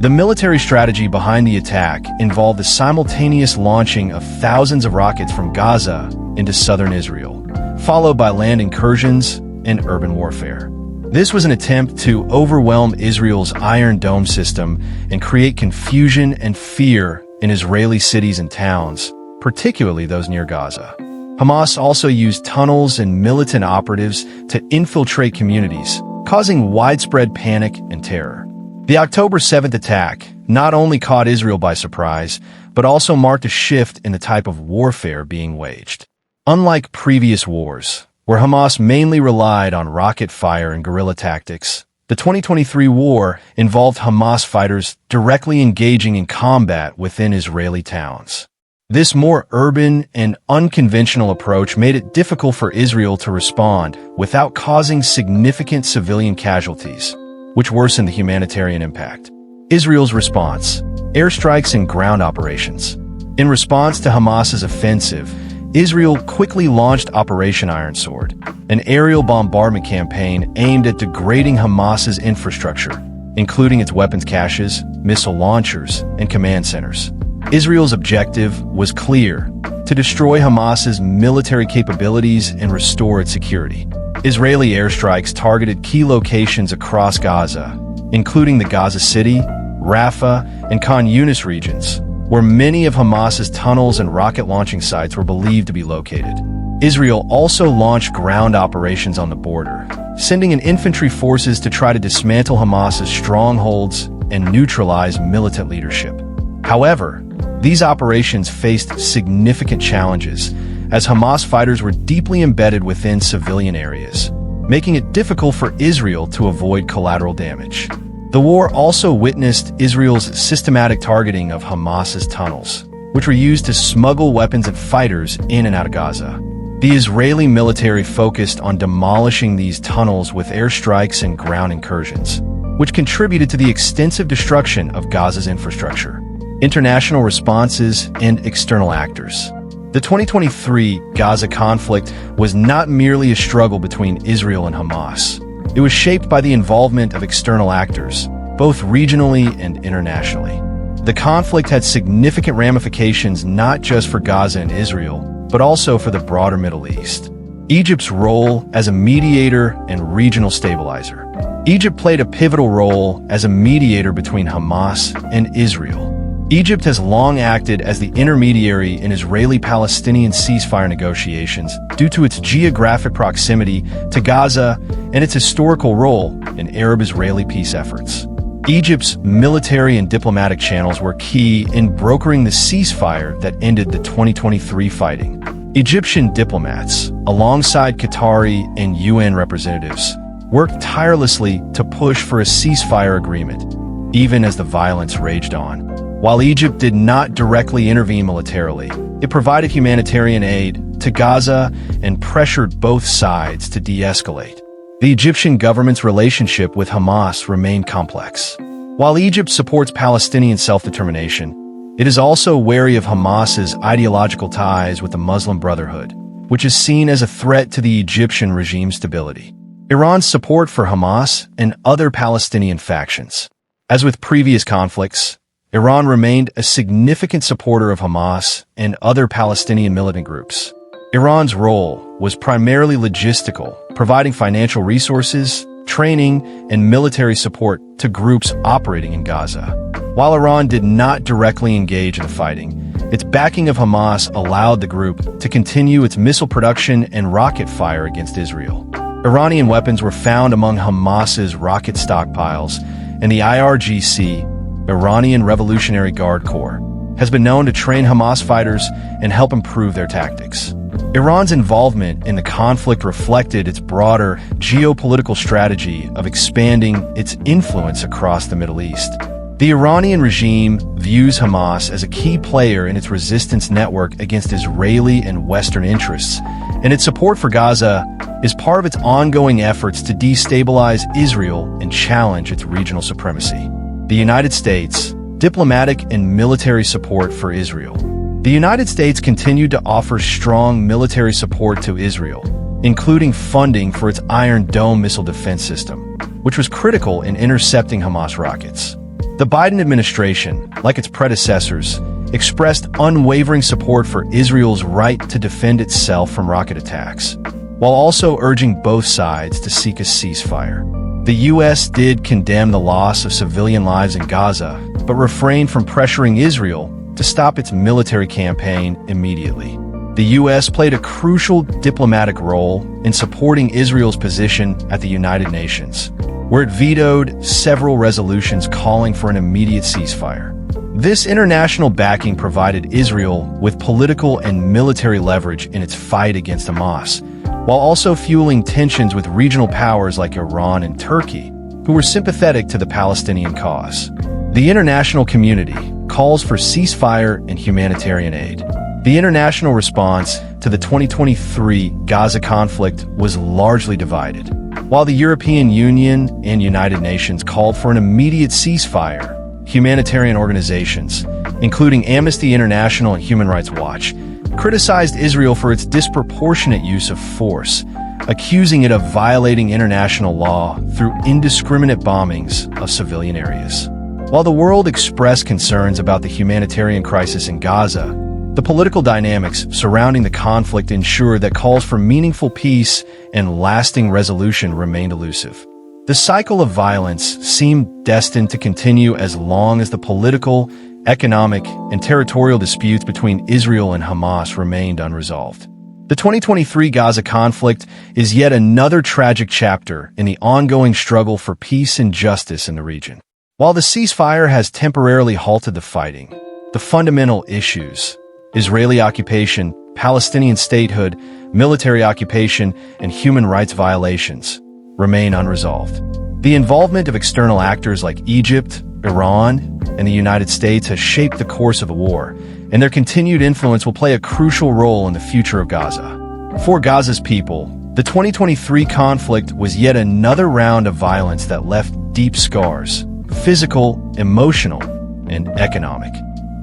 The military strategy behind the attack involved the simultaneous launching of thousands of rockets from Gaza into southern Israel, followed by land incursions and urban warfare. This was an attempt to overwhelm Israel's Iron Dome system and create confusion and fear in Israeli cities and towns, particularly those near Gaza. Hamas also used tunnels and militant operatives to infiltrate communities, causing widespread panic and terror. The October 7th attack not only caught Israel by surprise, but also marked a shift in the type of warfare being waged. Unlike previous wars, where Hamas mainly relied on rocket fire and guerrilla tactics, the 2023 war involved Hamas fighters directly engaging in combat within Israeli towns. This more urban and unconventional approach made it difficult for Israel to respond without causing significant civilian casualties, which worsened the humanitarian impact. Israel's response: airstrikes and ground operations. In response to Hamas's offensive, Israel quickly launched Operation Iron Sword, an aerial bombardment campaign aimed at degrading Hamas's infrastructure, including its weapons caches, missile launchers, and command centers. Israel's objective was clear: to destroy Hamas's military capabilities and restore its security. Israeli airstrikes targeted key locations across Gaza, including the Gaza City, Rafah, and Khan Yunis regions, where many of Hamas's tunnels and rocket launching sites were believed to be located. Israel also launched ground operations on the border, sending in infantry forces to try to dismantle Hamas's strongholds and neutralize militant leadership. However, these operations faced significant challenges, as Hamas fighters were deeply embedded within civilian areas, making it difficult for Israel to avoid collateral damage. The war also witnessed Israel's systematic targeting of Hamas's tunnels, which were used to smuggle weapons and fighters in and out of Gaza. The Israeli military focused on demolishing these tunnels with airstrikes and ground incursions, which contributed to the extensive destruction of Gaza's infrastructure. International responses and external actors. The 2023 Gaza conflict was not merely a struggle between Israel and Hamas. It was shaped by the involvement of external actors, both regionally and internationally. The conflict had significant ramifications not just for Gaza and Israel, but also for the broader Middle East. Egypt's role as a mediator and regional stabilizer. Egypt played a pivotal role as a mediator between Hamas and Israel. Egypt has long acted as the intermediary in Israeli-Palestinian ceasefire negotiations due to its geographic proximity to Gaza and its historical role in Arab-Israeli peace efforts. Egypt's military and diplomatic channels were key in brokering the ceasefire that ended the 2023 fighting. Egyptian diplomats, alongside Qatari and UN representatives, worked tirelessly to push for a ceasefire agreement, even as the violence raged on. While Egypt did not directly intervene militarily, it provided humanitarian aid to Gaza and pressured both sides to de-escalate. The Egyptian government's relationship with Hamas remained complex. While Egypt supports Palestinian self-determination, It is also wary of Hamas's ideological ties with the Muslim Brotherhood, which is seen as a threat to the Egyptian regime's stability. Iran's support for Hamas and other Palestinian factions. As with previous conflicts, Iran remained a significant supporter of Hamas and other Palestinian militant groups. Iran's role was primarily logistical, providing financial resources, training, and military support to groups operating in Gaza. While Iran did not directly engage in the fighting, its backing of Hamas allowed the group to continue its missile production and rocket fire against Israel. Iranian weapons were found among Hamas's rocket stockpiles, and the IRGC, Iranian Revolutionary Guard Corps, has been known to train Hamas fighters and help improve their tactics. Iran's involvement in the conflict reflected its broader geopolitical strategy of expanding its influence across the Middle East. The Iranian regime views Hamas as a key player in its resistance network against Israeli and Western interests, and its support for Gaza is part of its ongoing efforts to destabilize Israel and challenge its regional supremacy. The United States, diplomatic and military support for Israel. The United States continued to offer strong military support to Israel, including funding for its Iron Dome missile defense system, which was critical in intercepting Hamas rockets. The Biden administration, like its predecessors, expressed unwavering support for Israel's right to defend itself from rocket attacks, while also urging both sides to seek a ceasefire. The U.S. did condemn the loss of civilian lives in Gaza, but refrained from pressuring Israel to stop its military campaign immediately. The U.S. played a crucial diplomatic role in supporting Israel's position at the United Nations, where it vetoed several resolutions calling for an immediate ceasefire. This international backing provided Israel with political and military leverage in its fight against Hamas, while also fueling tensions with regional powers like Iran and Turkey, who were sympathetic to the Palestinian cause. The international community calls for ceasefire and humanitarian aid. The international response to the 2023 Gaza conflict was largely divided. While the European Union and United Nations called for an immediate ceasefire, humanitarian organizations, including Amnesty International and Human Rights Watch, criticized Israel for its disproportionate use of force, accusing it of violating international law through indiscriminate bombings of civilian areas. While the world expressed concerns about the humanitarian crisis in Gaza, the political dynamics surrounding the conflict ensured that calls for meaningful peace and lasting resolution remained elusive. The cycle of violence seemed destined to continue as long as the political, economic, and territorial disputes between Israel and Hamas remained unresolved. The 2023 Gaza conflict is yet another tragic chapter in the ongoing struggle for peace and justice in the region. While the ceasefire has temporarily halted the fighting, the fundamental issues, Israeli occupation, Palestinian statehood, military occupation, and human rights violations, remain unresolved. The involvement of external actors like Egypt, Iran, and the United States has shaped the course of the war, and their continued influence will play a crucial role in the future of Gaza. For Gaza's people, the 2023 conflict was yet another round of violence that left deep scars, physical, emotional, and economic.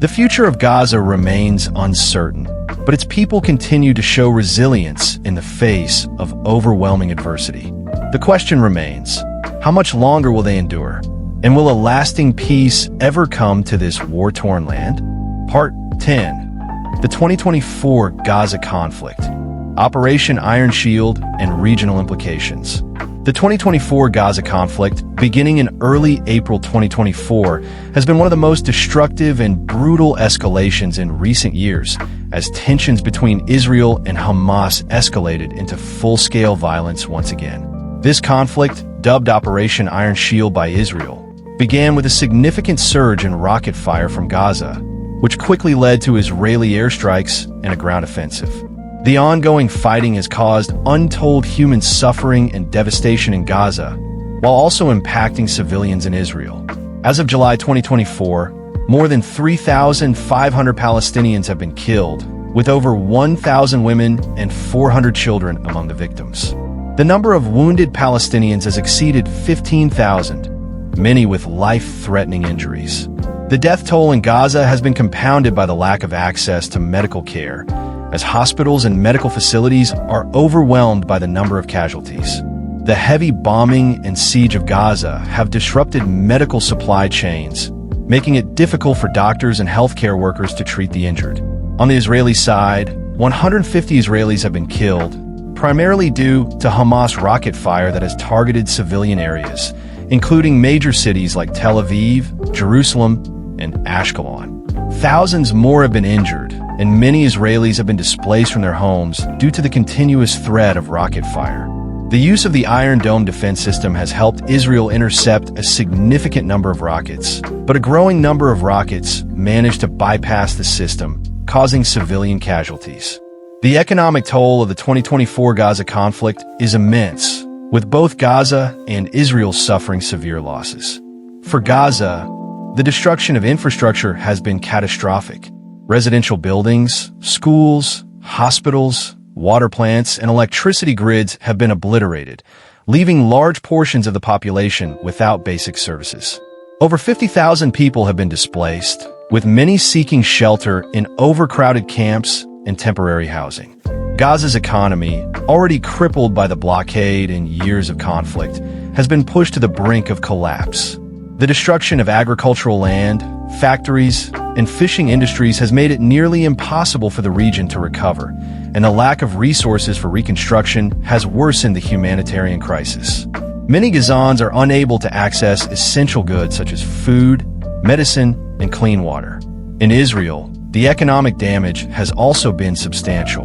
The future of Gaza remains uncertain, but its people continue to show resilience in the face of overwhelming adversity. The question remains, how much longer will they endure? And will a lasting peace ever come to this war-torn land? Part 10. The 2024 Gaza Conflict. Operation Iron Shield and Regional Implications. The 2024 Gaza conflict, beginning in early April 2024, has been one of the most destructive and brutal escalations in recent years, as tensions between Israel and Hamas escalated into full-scale violence once again. This conflict, dubbed Operation Iron Shield by Israel, began with a significant surge in rocket fire from Gaza, which quickly led to Israeli airstrikes and a ground offensive. The ongoing fighting has caused untold human suffering and devastation in Gaza, while also impacting civilians in Israel. As of July 2024, more than 3,500 Palestinians have been killed, with over 1,000 women and 400 children among the victims. The number of wounded Palestinians has exceeded 15,000, many with life-threatening injuries. The death toll in Gaza has been compounded by the lack of access to medical care, as hospitals and medical facilities are overwhelmed by the number of casualties. The heavy bombing and siege of Gaza have disrupted medical supply chains, making it difficult for doctors and healthcare workers to treat the injured. On the Israeli side, 150 Israelis have been killed, primarily due to Hamas rocket fire that has targeted civilian areas, including major cities like Tel Aviv, Jerusalem, and Ashkelon. Thousands more have been injured, and many Israelis have been displaced from their homes due to the continuous threat of rocket fire. The use of the Iron Dome defense system has helped Israel intercept a significant number of rockets, but a growing number of rockets managed to bypass the system, causing civilian casualties. The economic toll of the 2024 Gaza conflict is immense, with both Gaza and Israel suffering severe losses. For Gaza, the destruction of infrastructure has been catastrophic. Residential buildings, schools, hospitals, water plants, and electricity grids have been obliterated, leaving large portions of the population without basic services. Over 50,000 people have been displaced, with many seeking shelter in overcrowded camps and temporary housing. Gaza's economy, already crippled by the blockade and years of conflict, has been pushed to the brink of collapse. The destruction of agricultural land, factories, and fishing industries has made it nearly impossible for the region to recover, and the lack of resources for reconstruction has worsened the humanitarian crisis. Many Gazans are unable to access essential goods such as food, medicine, and clean water. In Israel, the economic damage has also been substantial.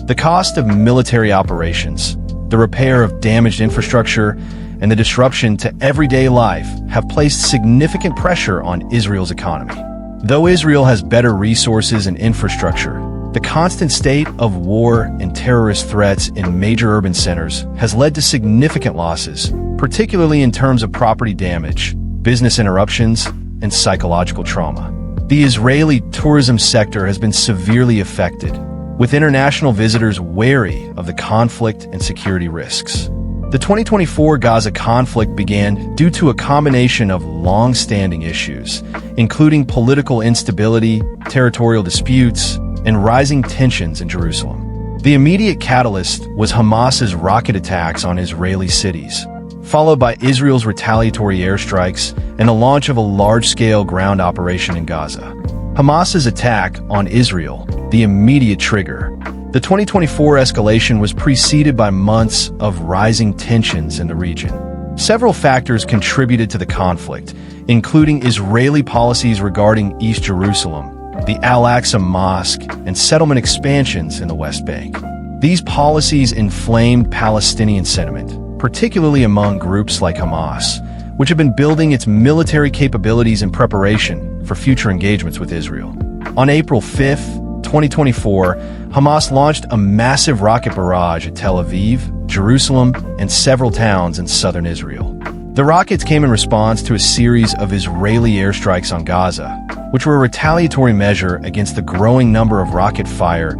The cost of military operations, the repair of damaged infrastructure, and the disruption to everyday life have placed significant pressure on Israel's economy. Though Israel has better resources and infrastructure, the constant state of war and terrorist threats in major urban centers has led to significant losses, particularly in terms of property damage, business interruptions, and psychological trauma. The Israeli tourism sector has been severely affected, with international visitors wary of the conflict and security risks. The 2024 Gaza conflict began due to a combination of long-standing issues, including political instability, territorial disputes, and rising tensions in Jerusalem. The immediate catalyst was Hamas's rocket attacks on Israeli cities, followed by Israel's retaliatory airstrikes and the launch of a large-scale ground operation in Gaza. Hamas's attack on Israel, the immediate trigger. The 2024 escalation was preceded by months of rising tensions in the region. Several factors contributed to the conflict, including Israeli policies regarding East Jerusalem, the Al-Aqsa Mosque, and settlement expansions in the West Bank. These policies inflamed Palestinian sentiment, particularly among groups like Hamas, which have been building its military capabilities in preparation for future engagements with Israel. On April 5th, 2024, Hamas launched a massive rocket barrage at Tel Aviv, Jerusalem, and several towns in southern Israel. The rockets came in response to a series of Israeli airstrikes on Gaza, which were a retaliatory measure against the growing number of rocket fire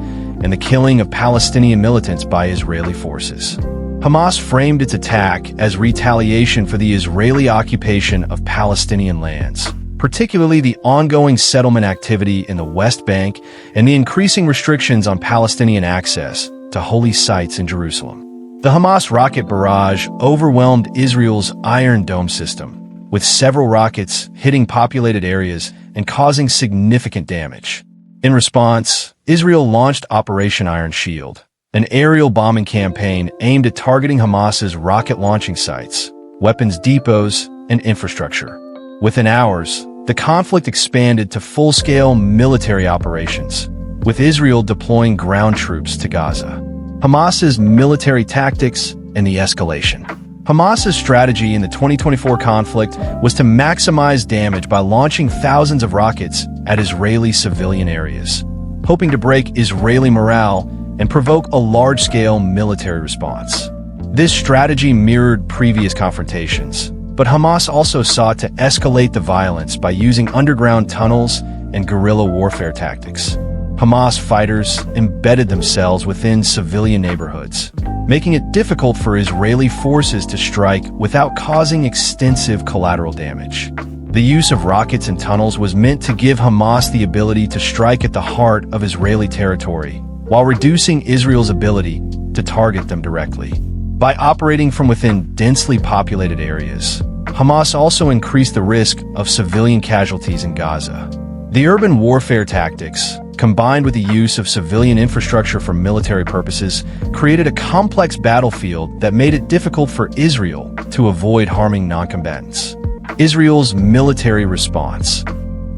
and the killing of Palestinian militants by Israeli forces. Hamas framed its attack as retaliation for the Israeli occupation of Palestinian lands, particularly the ongoing settlement activity in the West Bank and the increasing restrictions on Palestinian access to holy sites in Jerusalem. The Hamas rocket barrage overwhelmed Israel's Iron Dome system, with several rockets hitting populated areas and causing significant damage. In response, Israel launched Operation Iron Shield, an aerial bombing campaign aimed at targeting Hamas's rocket launching sites, weapons depots, and infrastructure. Within hours, the conflict expanded to full-scale military operations, with Israel deploying ground troops to Gaza. Hamas's military tactics and the escalation. Hamas's strategy in the 2024 conflict was to maximize damage by launching thousands of rockets at Israeli civilian areas, hoping to break Israeli morale and provoke a large-scale military response. This strategy mirrored previous confrontations, but Hamas also sought to escalate the violence by using underground tunnels and guerrilla warfare tactics. Hamas fighters embedded themselves within civilian neighborhoods, making it difficult for Israeli forces to strike without causing extensive collateral damage. The use of rockets and tunnels was meant to give Hamas the ability to strike at the heart of Israeli territory, while reducing Israel's ability to target them directly. By operating from within densely populated areas, Hamas also increased the risk of civilian casualties in Gaza. The urban warfare tactics, combined with the use of civilian infrastructure for military purposes, created a complex battlefield that made it difficult for Israel to avoid harming non-combatants. Israel's military response,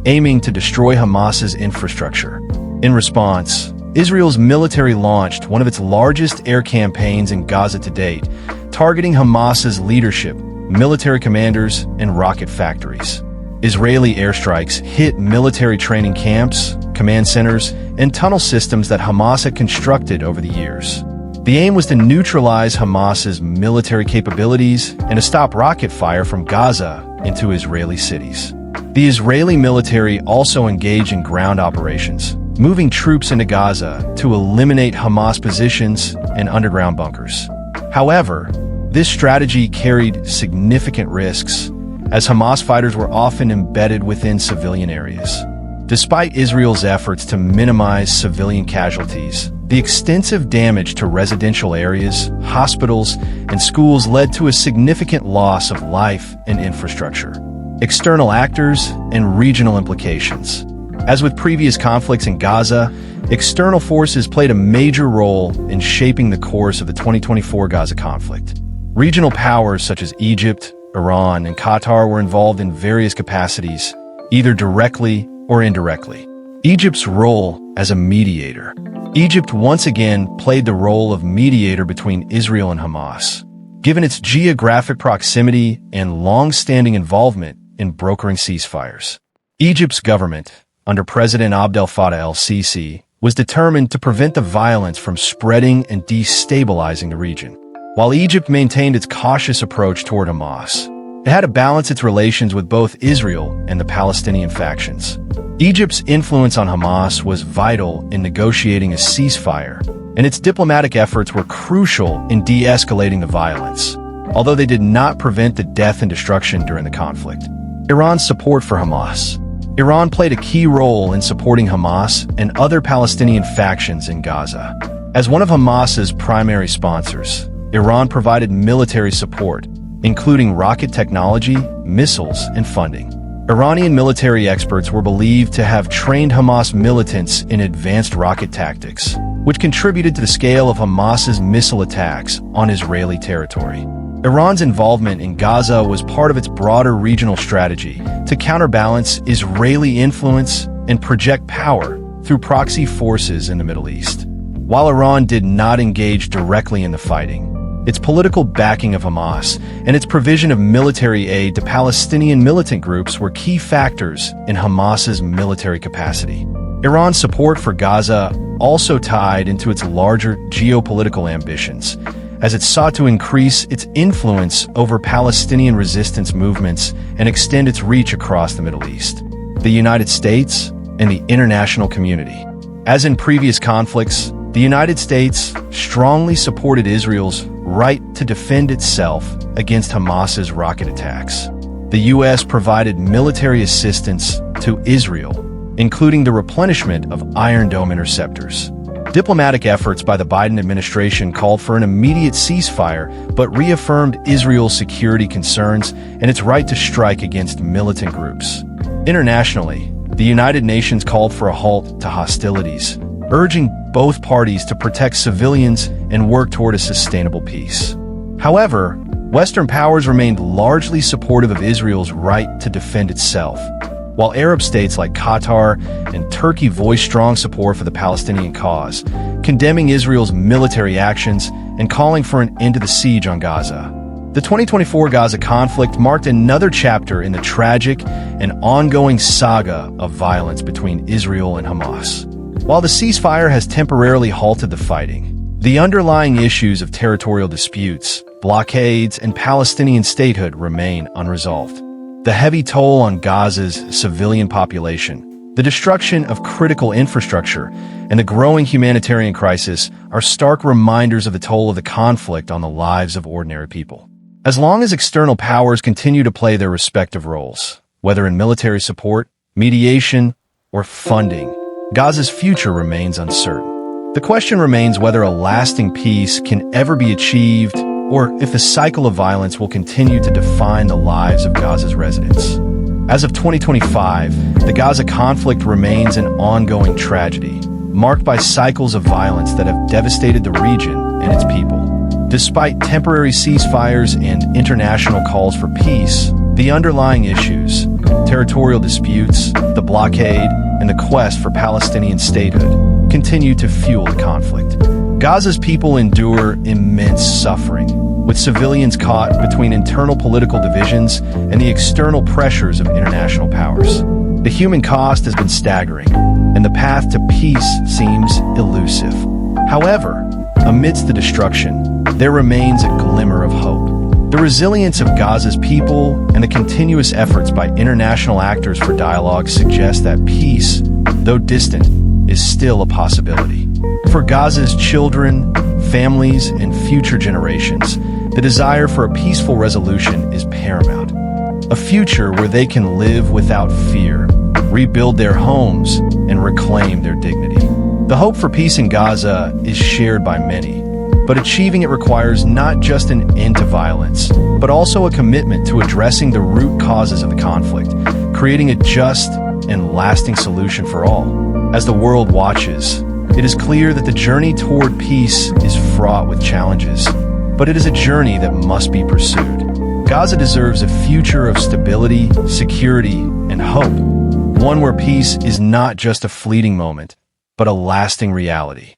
aiming to destroy Hamas's infrastructure. In response, Israel's military launched one of its largest air campaigns in Gaza to date, targeting Hamas's leadership, military commanders, and rocket factories. Israeli airstrikes hit military training camps, command centers, and tunnel systems that Hamas had constructed over the years. The aim was to neutralize Hamas's military capabilities and to stop rocket fire from Gaza into Israeli cities. The Israeli military also engaged in ground operations, moving troops into Gaza to eliminate Hamas positions and underground bunkers. However, this strategy carried significant risks, as Hamas fighters were often embedded within civilian areas. Despite Israel's efforts to minimize civilian casualties, the extensive damage to residential areas, hospitals, and schools led to a significant loss of life and infrastructure. External actors and regional implications. As with previous conflicts in Gaza, external forces played a major role in shaping the course of the 2024 Gaza conflict. Regional powers such as Egypt, Iran, and Qatar were involved in various capacities, either directly or indirectly. Egypt's role as a mediator. Egypt once again played the role of mediator between Israel and Hamas, given its geographic proximity and long-standing involvement in brokering ceasefires. Egypt's government, under President Abdel Fattah el-Sisi, was determined to prevent the violence from spreading and destabilizing the region. While Egypt maintained its cautious approach toward Hamas, it had to balance its relations with both Israel and the Palestinian factions. Egypt's influence on Hamas was vital in negotiating a ceasefire, and its diplomatic efforts were crucial in de-escalating the violence, although they did not prevent the death and destruction during the conflict. Iran's support for Hamas. Iran played a key role in supporting Hamas and other Palestinian factions in Gaza. As one of Hamas's primary sponsors, Iran provided military support, including rocket technology, missiles, and funding. Iranian military experts were believed to have trained Hamas militants in advanced rocket tactics, which contributed to the scale of Hamas's missile attacks on Israeli territory. Iran's involvement in Gaza was part of its broader regional strategy to counterbalance Israeli influence and project power through proxy forces in the Middle East. While Iran did not engage directly in the fighting, its political backing of Hamas and its provision of military aid to Palestinian militant groups were key factors in Hamas's military capacity. Iran's support for Gaza also tied into its larger geopolitical ambitions, as it sought to increase its influence over Palestinian resistance movements and extend its reach across the Middle East, the United States, and the international community. As in previous conflicts, the United States strongly supported Israel's right to defend itself against Hamas's rocket attacks. The U.S. provided military assistance to Israel, including the replenishment of Iron Dome interceptors. Diplomatic efforts by the Biden administration called for an immediate ceasefire, but reaffirmed Israel's security concerns and its right to strike against militant groups. Internationally, the United Nations called for a halt to hostilities, urging both parties to protect civilians and work toward a sustainable peace. However, Western powers remained largely supportive of Israel's right to defend itself, while Arab states like Qatar and Turkey voiced strong support for the Palestinian cause, condemning Israel's military actions and calling for an end to the siege on Gaza. The 2024 Gaza conflict marked another chapter in the tragic and ongoing saga of violence between Israel and Hamas. While the ceasefire has temporarily halted the fighting, the underlying issues of territorial disputes, blockades, and Palestinian statehood remain unresolved. The heavy toll on Gaza's civilian population, the destruction of critical infrastructure, and the growing humanitarian crisis are stark reminders of the toll of the conflict on the lives of ordinary people. As long as external powers continue to play their respective roles, whether in military support, mediation, or funding. Gaza's future remains uncertain. The question remains whether a lasting peace can ever be achieved, or if the cycle of violence will continue to define the lives of Gaza's residents. As of 2025, the Gaza conflict remains an ongoing tragedy, marked by cycles of violence that have devastated the region and its people. Despite temporary ceasefires and international calls for peace, the underlying issues, territorial disputes, the blockade, and the quest for Palestinian statehood, continue to fuel the conflict. Gaza's people endure immense suffering, with civilians caught between internal political divisions and the external pressures of international powers. The human cost has been staggering, and the path to peace seems elusive. However, amidst the destruction, there remains a glimmer of hope. The resilience of Gaza's people and the continuous efforts by international actors for dialogue suggest that peace, though distant, is still a possibility. For Gaza's children, families, and future generations, the desire for a peaceful resolution is paramount. A future where they can live without fear, rebuild their homes, and reclaim their dignity. The hope for peace in Gaza is shared by many, but achieving it requires not just an end to violence, but also a commitment to addressing the root causes of the conflict, creating a just and lasting solution for all. As the world watches, it is clear that the journey toward peace is fraught with challenges, but it is a journey that must be pursued. Gaza deserves a future of stability, security, and hope, one where peace is not just a fleeting moment, but a lasting reality.